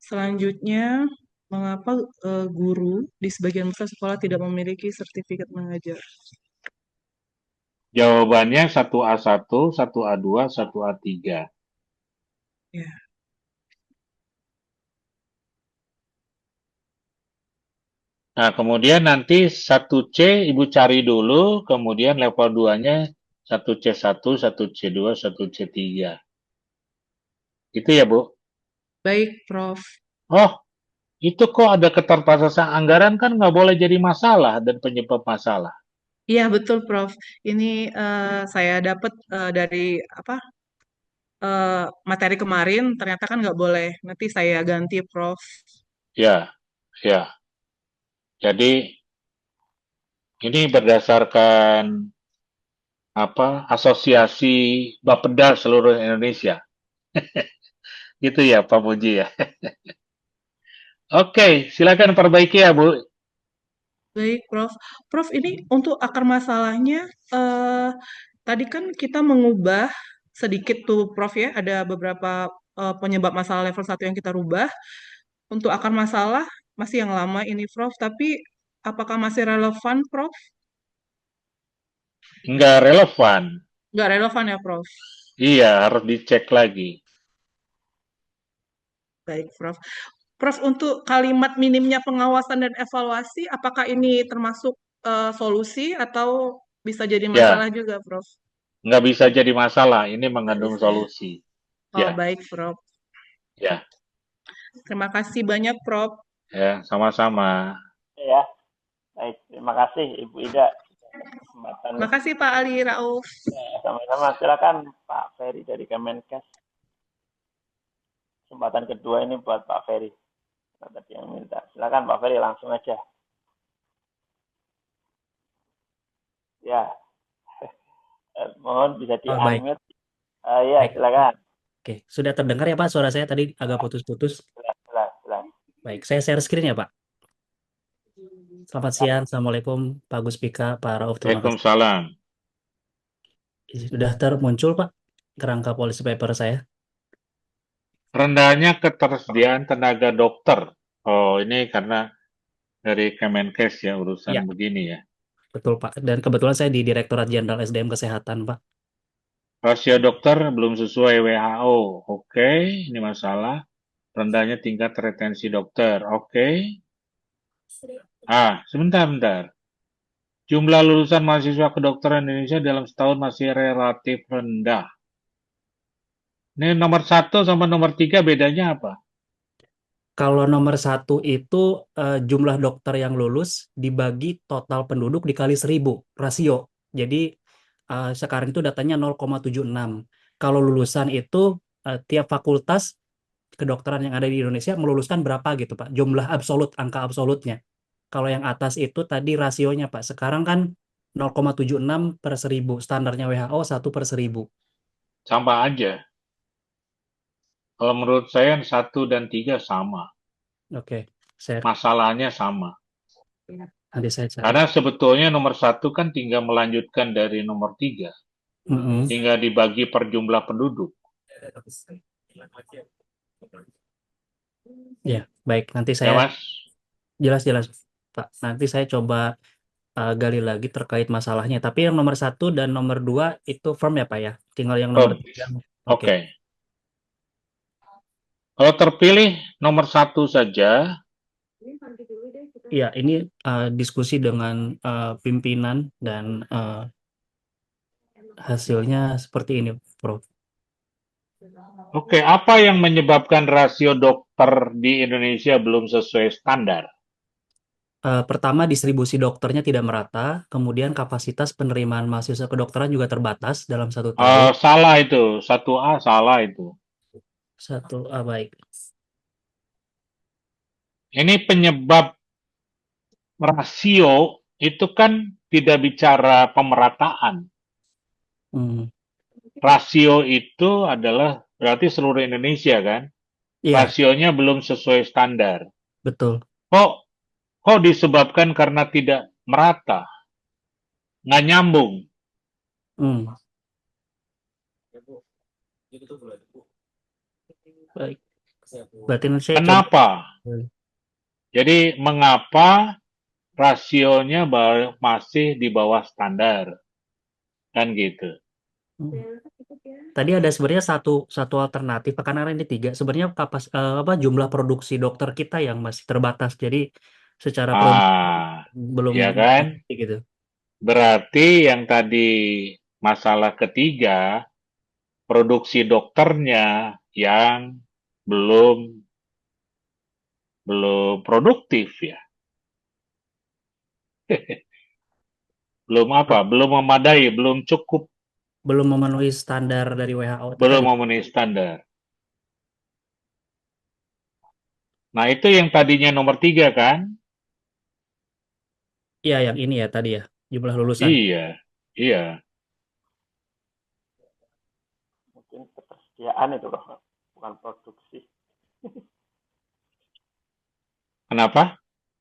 selanjutnya mengapa guru di sebagian besar sekolah tidak memiliki sertifikat mengajar? Jawabannya 1A1, 1A2, 1A3. Ya. Nah, kemudian nanti 1C Ibu cari dulu, kemudian level 2-nya 1C1, 1C2, 1C3. Itu ya, Bu? Baik, Prof. Oh, itu kok ada keterbatasan anggaran kan nggak boleh jadi masalah dan penyebab masalah. Iya, betul, Prof. Ini saya dapat dari apa materi kemarin, ternyata kan nggak boleh. Nanti saya ganti, Prof. Ya, ya. Jadi ini berdasarkan apa? Asosiasi Bapeda seluruh Indonesia. Gitu ya, Pak Muji ya. Oke, silakan perbaiki ya, Bu. Baik, Prof. Prof, ini untuk akar masalahnya, tadi kan kita mengubah sedikit tuh, Prof ya, ada beberapa penyebab masalah level 1 yang kita rubah. Untuk akar masalah masih yang lama ini, Prof, tapi apakah masih relevan, Prof? Nggak relevan. Nggak relevan ya, Prof? Iya, harus dicek lagi. Baik, Prof. Prof, untuk kalimat minimnya pengawasan dan evaluasi, apakah ini termasuk solusi atau bisa jadi Ya, masalah juga, Prof? nggak bisa jadi masalah. Ini mengandung Bisa ya? solusi. Oh, Ya, baik, Prof. ya, Terima kasih banyak, Prof. ya, sama-sama. Ya, baik. Terima kasih Ibu Ida. Kesempatan Terima kasih, Pak Ali Rauf. sama-sama. Silakan Pak Ferry dari Kemenkes. Kesempatan kedua ini buat Pak Ferry. Tadi yang minta. Silakan Pak Ferry langsung aja. Ya, mohon bisa Oh, baik. di-unmute. Ya, Baik. silakan. Oke, sudah terdengar ya Pak suara saya tadi agak putus-putus. Silakan. Baik, saya share screen ya Pak. Selamat siang, Assalamualaikum Pak Guspika, Pak Rauf, terima kasih. Waalaikumsalam. Sudah termuncul Pak kerangka policy paper saya. Rendahnya ketersediaan tenaga dokter. Oh, ini karena dari Kemenkes ya urusan Ya. begini ya. Betul Pak, dan kebetulan saya di Direktorat Jenderal SDM Kesehatan Pak. Rasio dokter belum sesuai WHO. Oke, ini masalah. Rendahnya tingkat retensi dokter. Oke. Sebentar. Jumlah lulusan mahasiswa kedokteran Indonesia dalam setahun masih relatif rendah. Ini nomor 1 sama nomor 3 bedanya apa? Kalau nomor 1 itu jumlah dokter yang lulus dibagi total penduduk dikali 1000 rasio. Jadi sekarang itu datanya 0,76. Kalau lulusan itu tiap fakultas kedokteran yang ada di Indonesia meluluskan berapa gitu Pak, jumlah absolut, angka absolutnya. Kalau yang atas itu tadi rasionya Pak, sekarang kan 0,76 per 1000, standarnya WHO 1 per 1000. Sama aja. Kalau menurut saya 1 dan 3 sama. Oke, share. Masalahnya sama. Nanti saya cari. Karena sebetulnya nomor 1 kan tinggal melanjutkan dari nomor 3. Tinggal dibagi per jumlah penduduk. Ya, baik. Nanti Ya, saya Mas? jelas Pak. Nanti saya coba gali lagi terkait masalahnya. Tapi yang nomor 1 dan nomor 2 itu firm ya Pak ya? Tinggal yang nomor 3. Oke. Kalau terpilih nomor 1 saja. Ya, ini diskusi dengan pimpinan dan hasilnya seperti ini, Prof. Oke, apa yang menyebabkan rasio dokter di Indonesia belum sesuai standar? Pertama, distribusi dokternya tidak merata, kemudian kapasitas penerimaan mahasiswa kedokteran juga terbatas dalam 1 tahun. Salah itu, 1A salah itu. 1A, baik. Ini penyebab rasio itu kan tidak bicara pemerataan. Rasio itu adalah berarti seluruh Indonesia kan? Iya. Rasionya belum sesuai standar. Betul. Kok disebabkan karena tidak merata? Nggak nyambung. Baik. Berarti saya Kenapa? Jadi mengapa rasionya masih di bawah standar? Kan gitu. Tadi ada sebenarnya satu alternatif, karena ini 3. Sebenarnya jumlah produksi dokter kita yang masih terbatas. Jadi secara belum ya kan? Gitu. Berarti yang tadi masalah ketiga, produksi dokternya yang belum produktif ya. Belum memadai, belum cukup. Belum memenuhi standar dari WHO. Belum memenuhi standar. Nah, itu yang tadinya nomor 3 kan? Iya, yang ini ya tadi ya, jumlah lulusan. Iya. Mungkin ketersediaan itu loh, bukan produksi Kenapa?